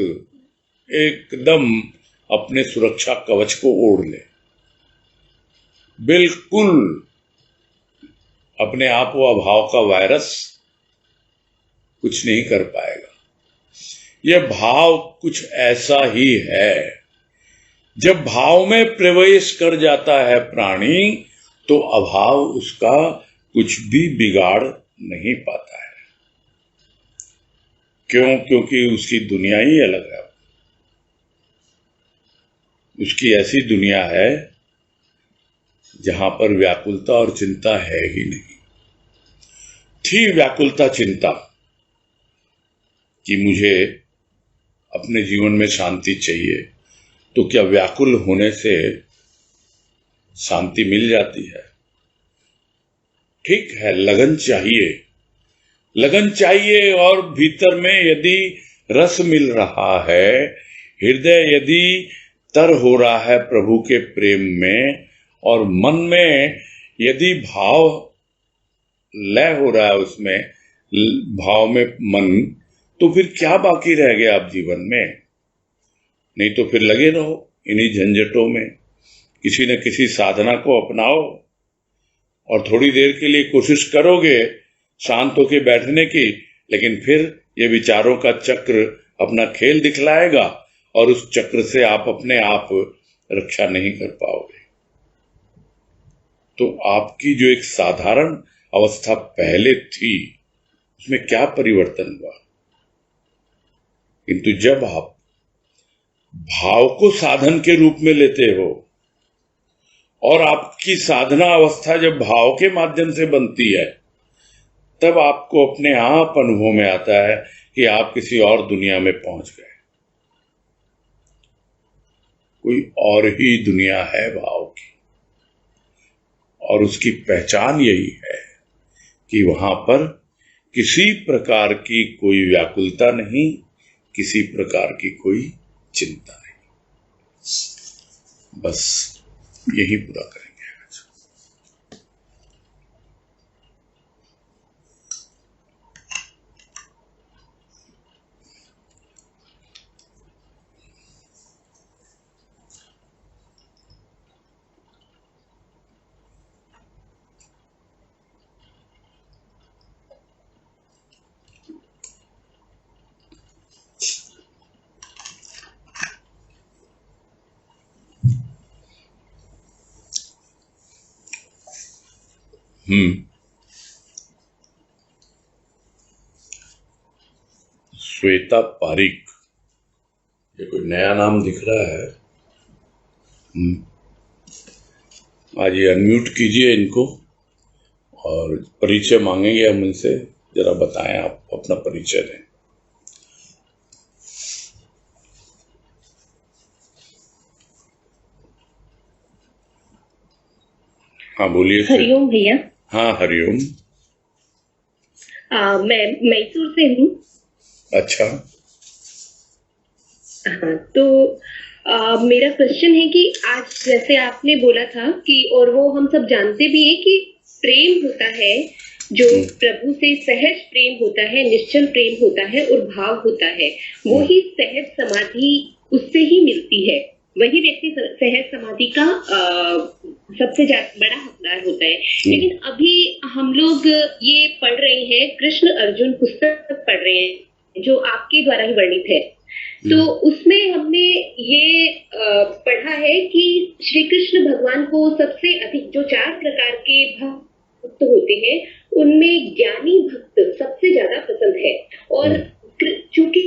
एकदम अपने सुरक्षा कवच को ओढ़ ले, बिल्कुल अपने आप वो अभाव का वायरस कुछ नहीं कर पाएगा। यह भाव कुछ ऐसा ही है, जब भाव में प्रवेश कर जाता है प्राणी, तो अभाव उसका कुछ भी बिगाड़ नहीं पाता है। क्यों? क्योंकि उसकी दुनिया ही अलग है, उसकी ऐसी दुनिया है जहां पर व्याकुलता और चिंता है ही नहीं। थी व्याकुलता चिंता कि मुझे अपने जीवन में शांति चाहिए, तो क्या व्याकुल होने से शांति मिल जाती है? ठीक है, लगन चाहिए, लगन चाहिए। और भीतर में यदि रस मिल रहा है, हृदय यदि तर हो रहा है प्रभु के प्रेम में, और मन में यदि भाव लय हो रहा है, उसमें भाव में मन, तो फिर क्या बाकी रह गया आप जीवन में? नहीं तो फिर लगे रहो इन्हीं झंझटों में। किसी न किसी साधना को अपनाओ, और थोड़ी देर के लिए कोशिश करोगे शांत होके बैठने की, लेकिन फिर ये विचारों का चक्र अपना खेल दिखलाएगा और उस चक्र से आप अपने आप रक्षा नहीं कर पाओगे। तो आपकी जो एक साधारण अवस्था पहले थी उसमें क्या परिवर्तन हुआ? किंतु जब आप भाव को साधन के रूप में लेते हो और आपकी साधना अवस्था जब भाव के माध्यम से बनती है, तब आपको अपने आप अनुभव में आता है कि आप किसी और दुनिया में पहुंच गए। कोई और ही दुनिया है भाव की, और उसकी पहचान यही है कि वहां पर किसी प्रकार की कोई व्याकुलता नहीं, किसी प्रकार की कोई चिंता नहीं। बस यही पूरा करेंगे आज। श्वेता पारिक, ये कोई नया नाम दिख रहा है। आज ये अनम्यूट कीजिए इनको और परिचय मांगेंगे हम इनसे। जरा बताएं, आप अपना परिचय दें। हाँ बोलिए। हरिओम भैया। हाँ हरिओम। मैं मैसूर से हूँ। अच्छा। हाँ, तो मेरा क्वेश्चन है कि आज जैसे आपने बोला था कि, और वो हम सब जानते भी हैं कि प्रेम होता है जो प्रभु से सहज प्रेम होता है, निश्चल प्रेम होता है और भाव होता है, वो ही सहज समाधि उससे ही मिलती है। वही व्यक्ति सहज समाधि का सबसे बड़ा हकदार होता है। लेकिन अभी हम लोग ये पढ़ रहे हैं, कृष्ण अर्जुन पुस्तक पढ़ रहे हैं जो आपके द्वारा ही वर्णित है। तो उसमें हमने ये पढ़ा है कि श्री कृष्ण भगवान को सबसे अधिक जो 4 प्रकार के भक्त होते हैं उनमें ज्ञानी भक्त सबसे ज्यादा पसंद है। और चूंकि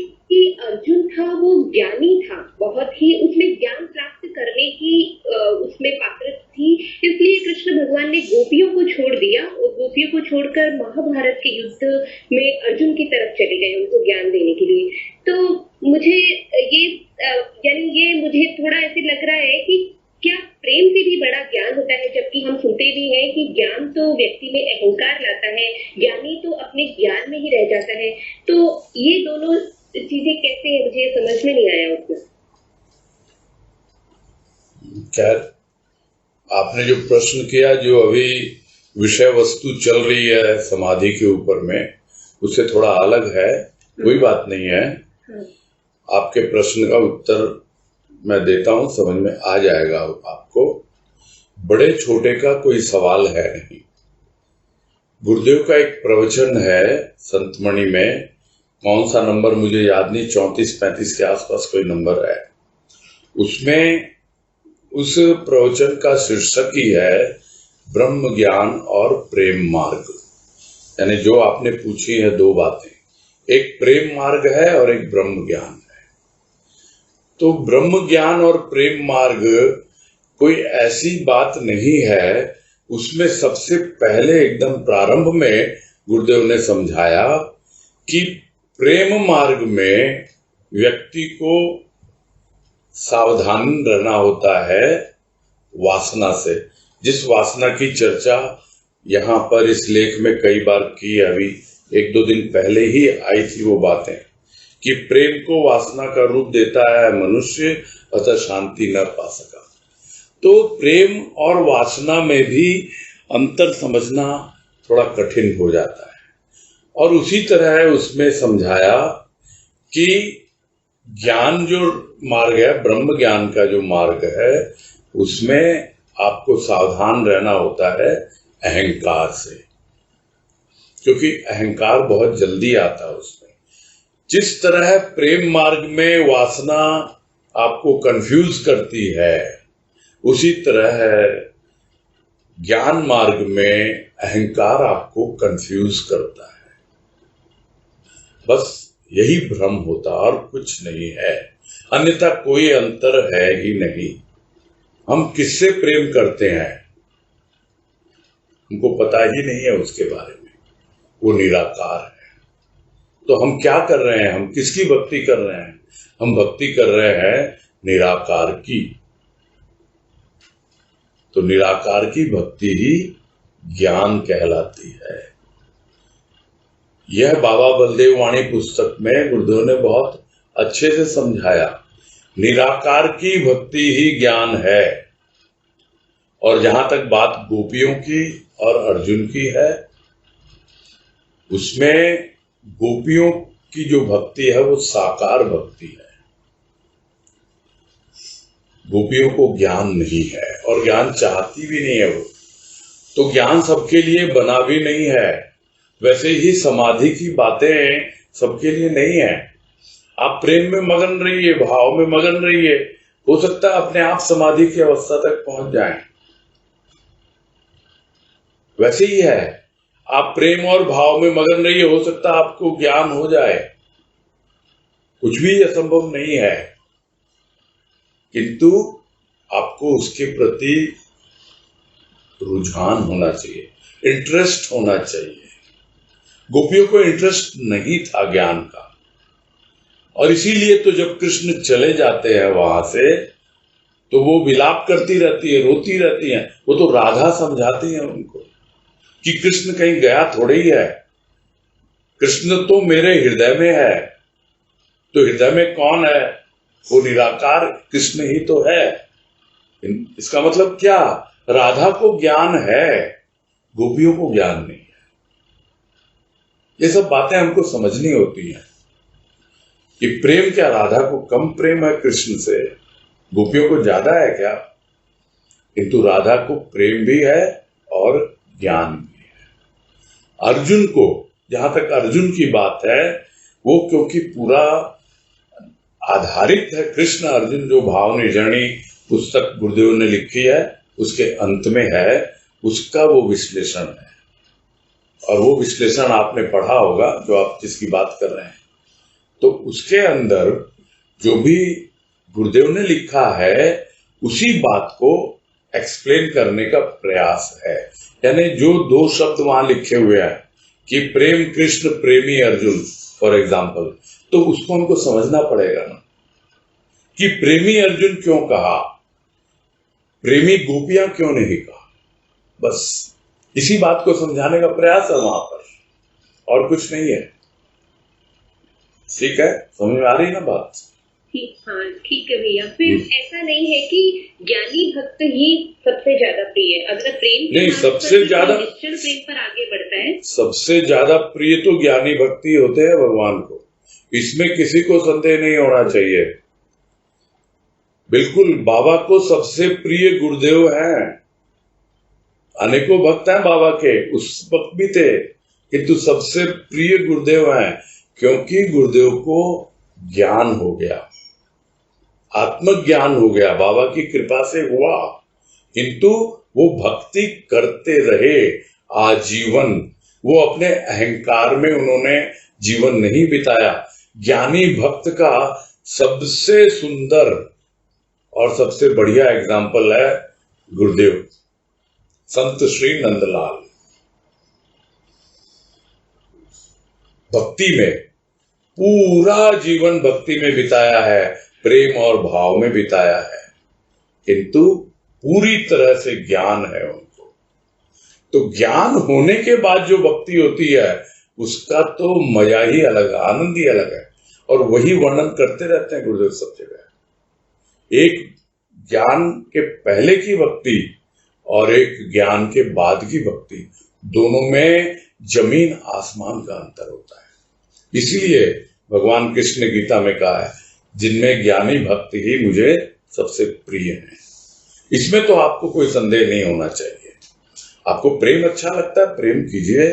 अर्जुन था वो ज्ञानी था, बहुत ही उसमें ज्ञान प्राप्त करने की उसमें पात्र थी, इसलिए कृष्ण भगवान ने गोपियों को छोड़ दिया और गोपियों को छोड़कर महाभारत के युद्ध में अर्जुन की तरफ चले गए उनको ज्ञान देने के लिए। तो मुझे ये यानी ये मुझे थोड़ा ऐसे लग रहा है कि क्या प्रेम से भी बड़ा ज्ञान होता है, जबकि हम सुनते भी हैं कि ज्ञान तो व्यक्ति में अहंकार लाता है, ज्ञानी तो अपने ज्ञान में ही रह जाता है। तो ये दोनों चीजें कैसे है, मुझे समझ में नहीं आया उसमें। खैर, आपने जो प्रश्न किया, जो अभी विषय वस्तु चल रही है समाधि के ऊपर में, उससे थोड़ा अलग है, कोई बात नहीं है। आपके प्रश्न का उत्तर मैं देता हूं, समझ में आ जाएगा आपको। बड़े छोटे का कोई सवाल है नहीं। गुरुदेव का एक प्रवचन है संतमणि में, कौन सा नंबर मुझे याद नहीं, 34-35 के आसपास कोई नंबर है। उसमें उस प्रवचन का शीर्षक ही है ब्रह्म ज्ञान और प्रेम मार्ग। यानी जो आपने पूछी है 2 बातें, एक प्रेम मार्ग है और एक ब्रह्म ज्ञान है। तो ब्रह्म ज्ञान और प्रेम मार्ग कोई ऐसी बात नहीं है। उसमें सबसे पहले एकदम प्रारंभ में गुरुदेव ने समझाया कि प्रेम मार्ग में व्यक्ति को सावधान रहना होता है वासना से, जिस वासना की चर्चा यहाँ पर इस लेख में कई बार की, अभी 1-2 दिन पहले ही आई थी वो बातें, कि प्रेम को वासना का रूप देता है मनुष्य, अतः शांति न पा सका। तो प्रेम और वासना में भी अंतर समझना थोड़ा कठिन हो जाता है। और उसी तरह उसमें समझाया कि ज्ञान जो मार्ग है, ब्रह्म ज्ञान का जो मार्ग है, उसमें आपको सावधान रहना होता है अहंकार से, क्योंकि अहंकार बहुत जल्दी आता है उसमें। जिस तरह प्रेम मार्ग में वासना आपको कंफ्यूज करती है, उसी तरह ज्ञान मार्ग में अहंकार आपको कंफ्यूज करता है। बस यही भ्रम होता और कुछ नहीं है, अन्यथा कोई अंतर है ही नहीं। हम किससे प्रेम करते हैं हमको पता ही नहीं है उसके बारे में, वो निराकार है। तो हम क्या कर रहे हैं, हम किसकी भक्ति कर रहे हैं? हम भक्ति कर रहे हैं निराकार की। तो निराकार की भक्ति ही ज्ञान कहलाती है। यह बाबा बलदेव वाणी पुस्तक में गुरुदेव ने बहुत अच्छे से समझाया। निराकार की भक्ति ही ज्ञान है। और जहां तक बात गोपियों की और अर्जुन की है, उसमें गोपियों की जो भक्ति है वो साकार भक्ति है। गोपियों को ज्ञान नहीं है और ज्ञान चाहती भी नहीं है वो। तो ज्ञान सबके लिए बना भी नहीं है। वैसे ही समाधि की बातें सबके लिए नहीं है। आप प्रेम में मगन रहिए, भाव में मगन रहिए, हो सकता है अपने आप समाधि की अवस्था तक पहुंच जाएं। वैसे ही है, आप प्रेम और भाव में मगन रहिए, हो सकता है आपको ज्ञान हो जाए। कुछ भी असंभव नहीं है, किंतु आपको उसके प्रति रुझान होना चाहिए, इंटरेस्ट होना चाहिए। गोपियों को इंटरेस्ट नहीं था ज्ञान का, और इसीलिए तो जब कृष्ण चले जाते हैं वहां से, तो वो विलाप करती रहती है, रोती रहती है। वो तो राधा समझाती है उनको कि कृष्ण कहीं गया थोड़े ही है, कृष्ण तो मेरे हृदय में है। तो हृदय में कौन है? वो निराकार कृष्ण ही तो है। इसका मतलब क्या? राधा को ज्ञान है, गोपियों को ज्ञान नहीं है। ये सब बातें हमको समझनी होती हैं कि प्रेम क्या राधा को कम प्रेम है कृष्ण से, गोपियों को ज्यादा है क्या? किंतु राधा को प्रेम भी है और ज्ञान भी है। अर्जुन को, जहां तक अर्जुन की बात है, वो क्योंकि पूरा आधारित है कृष्ण अर्जुन, जो भाव निर्जणी पुस्तक गुरुदेव ने लिखी है उसके अंत में है, उसका वो विश्लेषण है। और वो विश्लेषण आपने पढ़ा होगा, जो आप जिसकी बात कर रहे हैं। तो उसके अंदर जो भी गुरुदेव ने लिखा है, उसी बात को एक्सप्लेन करने का प्रयास है। यानी जो दो शब्द वहां लिखे हुए हैं कि प्रेम कृष्ण प्रेमी अर्जुन, फॉर एग्जाम्पल, तो उसको हमको समझना पड़ेगा ना कि प्रेमी अर्जुन क्यों कहा, प्रेमी गोपियां क्यों नहीं कहा। बस इसी बात को समझाने का प्रयास है वहां पर, और कुछ नहीं है। ठीक है, समझ में आ रही ना बात? हाँ ठीक है भैया। फिर ऐसा नहीं है कि ज्ञानी भक्त ही सबसे ज्यादा प्रिय है। अगर प्रेम नहीं, सबसे ज्यादा निश्चल प्रेम पर आगे बढ़ता है, सबसे ज्यादा प्रिय तो ज्ञानी भक्ति होते हैं भगवान को। इसमें किसी को संदेह नहीं होना चाहिए। बिल्कुल, बाबा को सबसे प्रिय गुरुदेव हैं। अनेकों भक्त हैं बाबा के, उस वक्त भी थे, किंतु सबसे प्रिय गुरुदेव हैं, क्योंकि गुरुदेव को ज्ञान हो गया, आत्मज्ञान हो गया, बाबा की कृपा से हुआ। किंतु वो भक्ति करते रहे आजीवन। वो अपने अहंकार में उन्होंने जीवन नहीं बिताया। ज्ञानी भक्त का सबसे सुंदर और सबसे बढ़िया एग्जाम्पल है गुरुदेव, संत श्री नंदलाल। भक्ति में पूरा जीवन भक्ति में बिताया है, प्रेम और भाव में बिताया है, किंतु पूरी तरह से ज्ञान है उनको। तो ज्ञान होने के बाद जो भक्ति होती है, उसका तो मजा ही अलग, आनंद ही अलग है। और वही वर्णन करते रहते हैं गुरुदेव सब जगह। एक ज्ञान के पहले की भक्ति और एक ज्ञान के बाद की भक्ति, दोनों में जमीन आसमान का अंतर होता है। इसीलिए भगवान कृष्ण ने गीता में कहा है, जिनमें ज्ञानी भक्त ही मुझे सबसे प्रिय है। इसमें तो आपको कोई संदेह नहीं होना चाहिए। आपको प्रेम अच्छा लगता है, प्रेम कीजिए।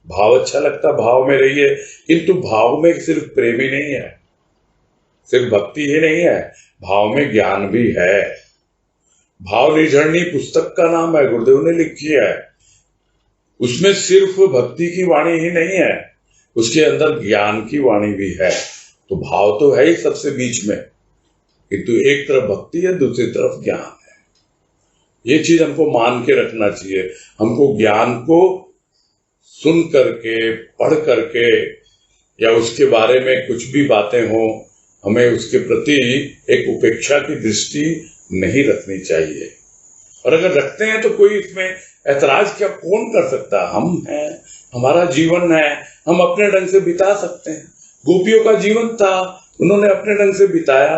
भाव अच्छा लगता है, भाव में रहिए। किंतु भाव में सिर्फ प्रेम ही नहीं है, सिर्फ भक्ति ही नहीं है, भाव में ज्ञान भी है। भाव निझरनी पुस्तक का नाम है, गुरुदेव ने लिखी है। उसमें सिर्फ भक्ति की वाणी ही नहीं है, उसके अंदर ज्ञान की वाणी भी है। तो भाव तो है ही सबसे बीच में, किंतु एक तरफ भक्ति है, दूसरी तरफ ज्ञान है। ये चीज हमको मान के रखना चाहिए। हमको ज्ञान को सुन करके, पढ़ करके, या उसके बारे में कुछ भी बातें हो, हमें उसके प्रति एक उपेक्षा की दृष्टि नहीं रखनी चाहिए। और अगर रखते हैं तो कोई इसमें ऐतराज क्या कौन कर सकता है? हम हैं, हमारा जीवन है, हम अपने ढंग से बिता सकते हैं। गोपियों का जीवन था, उन्होंने अपने ढंग से बिताया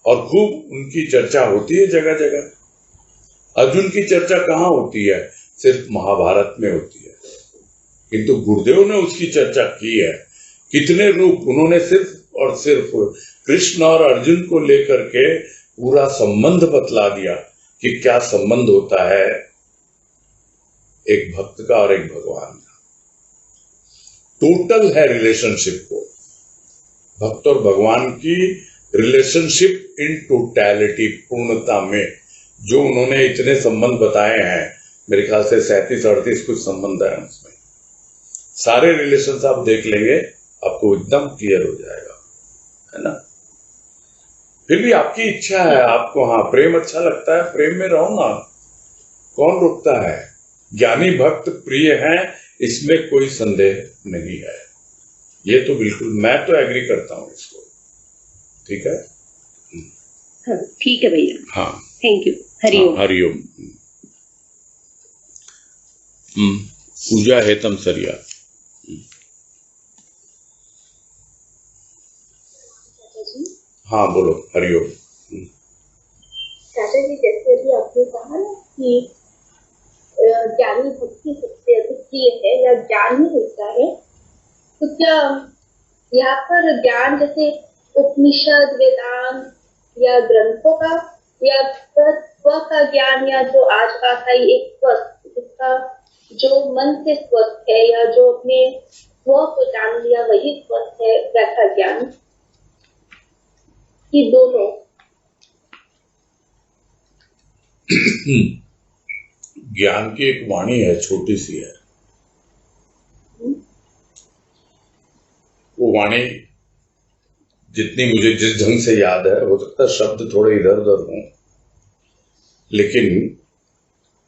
और खूब उनकी चर्चा होती है जगह जगह। अर्जुन की चर्चा कहाँ होती है? सिर्फ महाभारत में होती है। किंतु गुरुदेव ने उसकी चर्चा की है। कितने रूप उन्होंने सिर्फ और सिर्फ कृष्ण और अर्जुन को लेकर के पूरा संबंध बतला दिया कि क्या संबंध होता है एक भक्त का और एक भगवान का। टोटल है रिलेशनशिप को, भक्त और भगवान की रिलेशनशिप इन टोटैलिटी, पूर्णता में। जो उन्होंने इतने संबंध बताए हैं, मेरे ख्याल से 37-38 कुछ संबंध है उसमें। सारे रिलेशंस आप देख लेंगे, आपको एकदम क्लियर हो जाएगा, है ना। फिर भी आपकी इच्छा है, आपको हाँ प्रेम अच्छा लगता है, प्रेम में रहो ना, कौन रोकता है। ज्ञानी भक्त प्रिय हैं, इसमें कोई संदेह नहीं है। ये तो बिल्कुल, मैं तो एग्री करता हूँ इसको। ठीक है, हाँ ठीक है भैया। हाँ थैंक यू। हरिओम। हरिओम। पूजा हेतम सरिया। हाँ बोलो। हरिओम। चाचा जी, जैसे अभी आपने कहा ना कि ज्ञानी भक्ति सबसे अधिक प्रिय है या ज्ञान ही होता है, तो क्या यहाँ पर ज्ञान जैसे उपनिषद, वेदांत या ग्रंथों का, या स्व का ज्ञान, या जो आज बात आई एक स्वस्थ, जिसका जो मन से स्वस्थ है या जो अपने स्व को जान लिया वही स्वस्थ है, वैसा ज्ञान, कि दोनों? ज्ञान की एक वाणी है, छोटी सी है। वो वाणी जितनी मुझे जिस ढंग से याद है, हो सकता है शब्द थोड़े इधर उधर हों, लेकिन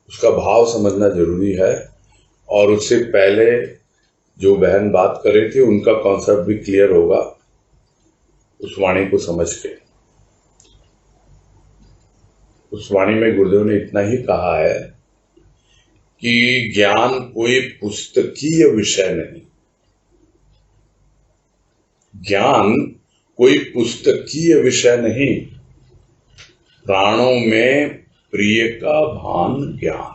उसका भाव समझना जरूरी है। और उससे पहले जो बहन बात कर रही थी, उनका कॉन्सेप्ट भी क्लियर होगा उस वाणी को समझ के। उस वाणी में गुरुदेव ने इतना ही कहा है कि ज्ञान कोई पुस्तकीय विषय नहीं, ज्ञान कोई पुस्तकीय विषय नहीं, प्राणों में प्रिय का भान ज्ञान।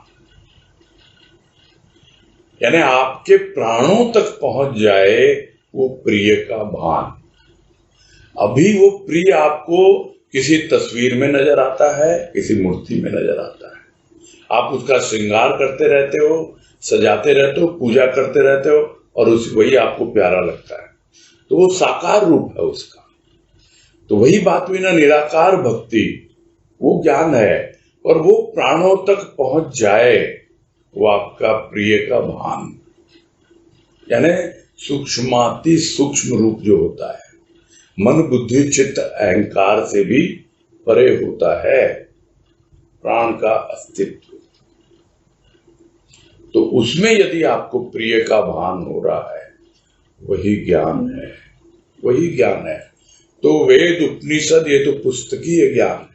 यानी आपके प्राणों तक पहुंच जाए वो प्रिय का भान। अभी वो प्रिय आपको किसी तस्वीर में नजर आता है, किसी मूर्ति में नजर आता है, आप उसका श्रृंगार करते रहते हो, सजाते रहते हो, पूजा करते रहते हो, और वही आपको प्यारा लगता है, तो वो साकार रूप है उसका। तो वही बात हुई ना, निराकार भक्ति, वो ज्ञान है। और वो प्राणों तक पहुंच जाए, वो आपका प्रिय का भान, यानी सूक्ष्माति सूक्ष्म रूप जो होता है, मन बुद्धि चित्त अहंकार से भी परे होता है प्राण का अस्तित्व। तो उसमें यदि आपको प्रिय का भान हो रहा है, वही ज्ञान है, वही ज्ञान है। तो वेद उपनिषद ये तो पुस्तकीय ज्ञान है,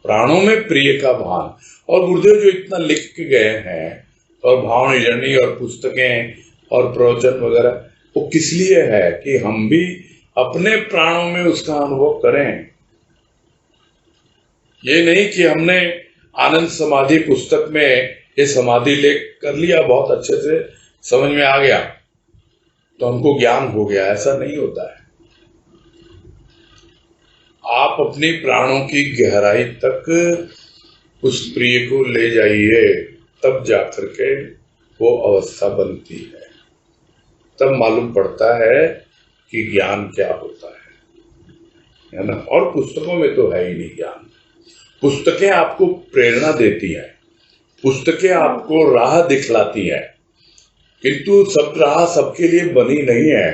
प्राणों में प्रिय का भान। और गुरुदेव जो इतना लिख के गए हैं, और भाव निजरनी और पुस्तकें और प्रवचन वगैरह, वो किस लिए है कि हम भी अपने प्राणों में उसका अनुभव करें। ये नहीं कि हमने आनंद समाधि पुस्तक में ये समाधि लेख कर लिया, बहुत अच्छे से समझ में आ गया, तो हमको ज्ञान हो गया, ऐसा नहीं होता है। आप अपनी प्राणों की गहराई तक उस प्रिय को ले जाइए, तब जाकर के वो अवस्था बनती है। तब मालूम पड़ता है कि ज्ञान क्या होता है ना। और पुस्तकों में तो है ही नहीं ज्ञान। पुस्तकें आपको प्रेरणा देती हैं, पुस्तकें आपको राह दिखलाती हैं, किंतु सब राह सबके लिए बनी नहीं है।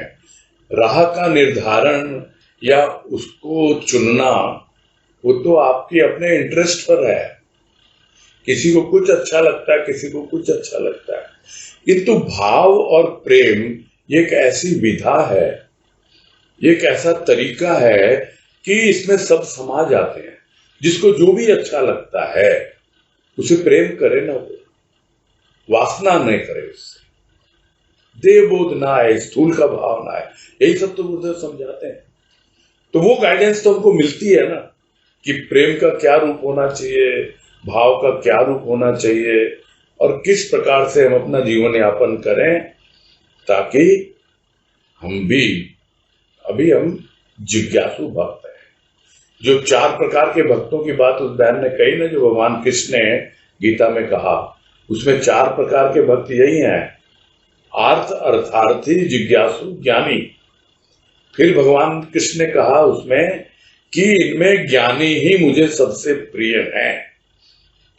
राह का निर्धारण या उसको चुनना वो तो आपके अपने इंटरेस्ट पर है। किसी को कुछ अच्छा लगता है, किसी को कुछ अच्छा लगता है, किंतु भाव और प्रेम ये एक ऐसी विधा है, ये एक ऐसा तरीका है कि इसमें सब समा जाते हैं। जिसको जो भी अच्छा लगता है उसे प्रेम करे ना, वो वासना नहीं करे, उससे देहबोध ना आए, स्थूल का भाव ना आए, यही सब तो गुरुदेव समझाते हैं। तो वो गाइडेंस तो हमको मिलती है ना कि प्रेम का क्या रूप होना चाहिए, भाव का क्या रूप होना चाहिए, और किस प्रकार से हम अपना जीवन यापन करें ताकि हम भी, अभी हम जिज्ञासु भक्त हैं। जो 4 प्रकार के भक्तों की बात उस बहन ने कही ना, जो भगवान कृष्ण ने गीता में कहा, उसमें 4 प्रकार के भक्त यही हैं, आर्थ, अर्थार्थी, जिज्ञासु, ज्ञानी। फिर भगवान कृष्ण ने कहा उसमें कि इनमें ज्ञानी ही मुझे सबसे प्रिय है।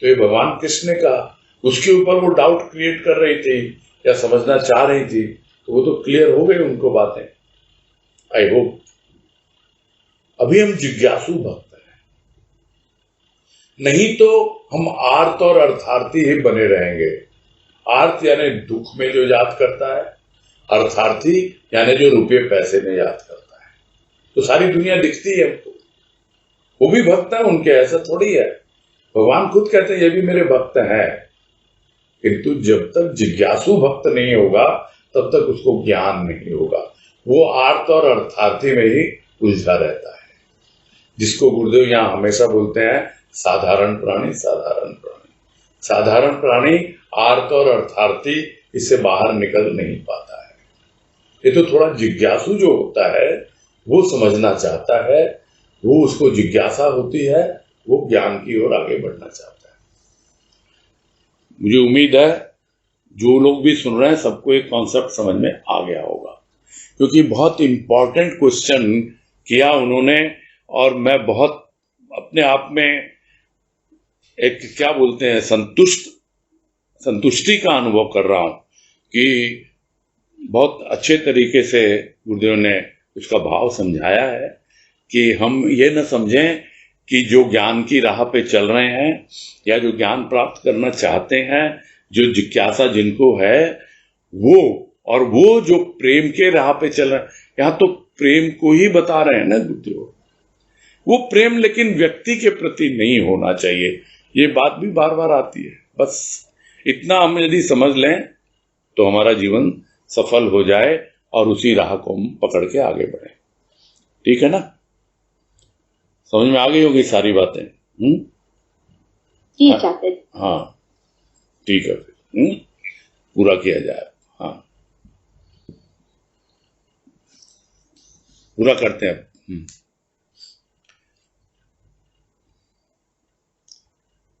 तो ये भगवान कृष्ण ने कहा, उसके ऊपर वो डाउट क्रिएट कर रही थी या समझना चाह रही थी, तो वो तो क्लियर हो गई उनको बातें, आई होप। अभी हम जिज्ञासु भक्त हैं, नहीं तो हम आर्त और अर्थार्थी ही बने रहेंगे। आर्त यानी दुख में जो याद करता है, अर्थार्थी यानी जो रुपये पैसे में याद करता है। तो सारी दुनिया दिखती है हमको, वो भी भक्त है उनके, ऐसा थोड़ी है। भगवान खुद कहते हैं ये भी मेरे भक्त हैं, किंतु जब तक जिज्ञासु भक्त नहीं होगा तब तक उसको ज्ञान नहीं होगा। वो आर्त और अर्थार्थी में ही उलझा रहता है, जिसको गुरुदेव यहाँ हमेशा बोलते हैं साधारण प्राणी, साधारण प्राणी। साधारण प्राणी आर्त और अर्थार्थी इससे बाहर निकल नहीं पाता है। ये तो थोड़ा जिज्ञासु जो होता है वो समझना चाहता है, वो उसको जिज्ञासा होती है, वो ज्ञान की ओर आगे बढ़ना चाहता है। मुझे उम्मीद है जो लोग भी सुन रहे हैं सबको एक कॉन्सेप्ट समझ में आ गया होगा, क्योंकि बहुत इंपॉर्टेंट क्वेश्चन किया उन्होंने, और मैं बहुत अपने आप में एक क्या बोलते हैं संतुष्टि का अनुभव कर रहा हूं कि बहुत अच्छे तरीके से गुरुदेव ने उसका भाव समझाया है कि हम ये न समझें कि जो ज्ञान की राह पे चल रहे हैं या जो ज्ञान प्राप्त करना चाहते हैं, जो जिज्ञासा जिनको है वो, और वो जो प्रेम के राह पे चल रहे हैं, यहाँ तो प्रेम को ही बता रहे हैं ना गुरुदेव। वो प्रेम लेकिन व्यक्ति के प्रति नहीं होना चाहिए, ये बात भी बार बार आती है। बस इतना हम यदि समझ लें तो हमारा जीवन सफल हो जाए और उसी राह को हम पकड़ के आगे बढ़े। ठीक है ना, समझ में आ गई होगी सारी बातें? जी चाहते। हाँ ठीक है, फिर पूरा किया जाए। हाँ पूरा करते हैं अब।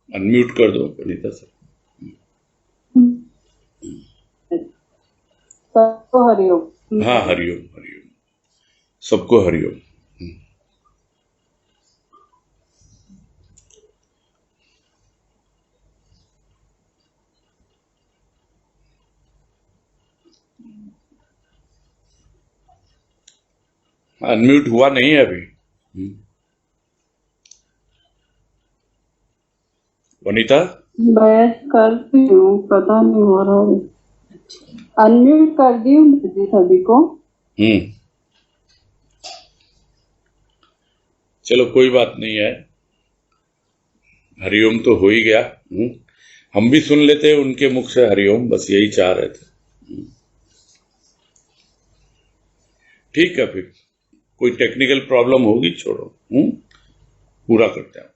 अनम्यूट कर दो वनिता सर। सबको हरिओम। हाँ हरिओम, हरिओम, सबको हरिओम। अनम्यूट हुआ नहीं है अभी वनिता? मैं करती हूँ, पता नहीं हो रहा है। अनम्यूट कर दी हूँ मुझे सभी को। चलो कोई बात नहीं है, हरिओम तो हो ही गया। हम भी सुन लेते उनके मुख से हरिओम, बस यही चाह रहे थे। ठीक है, फिर कोई टेक्निकल प्रॉब्लम होगी छोड़ो, पूरा करते हैं।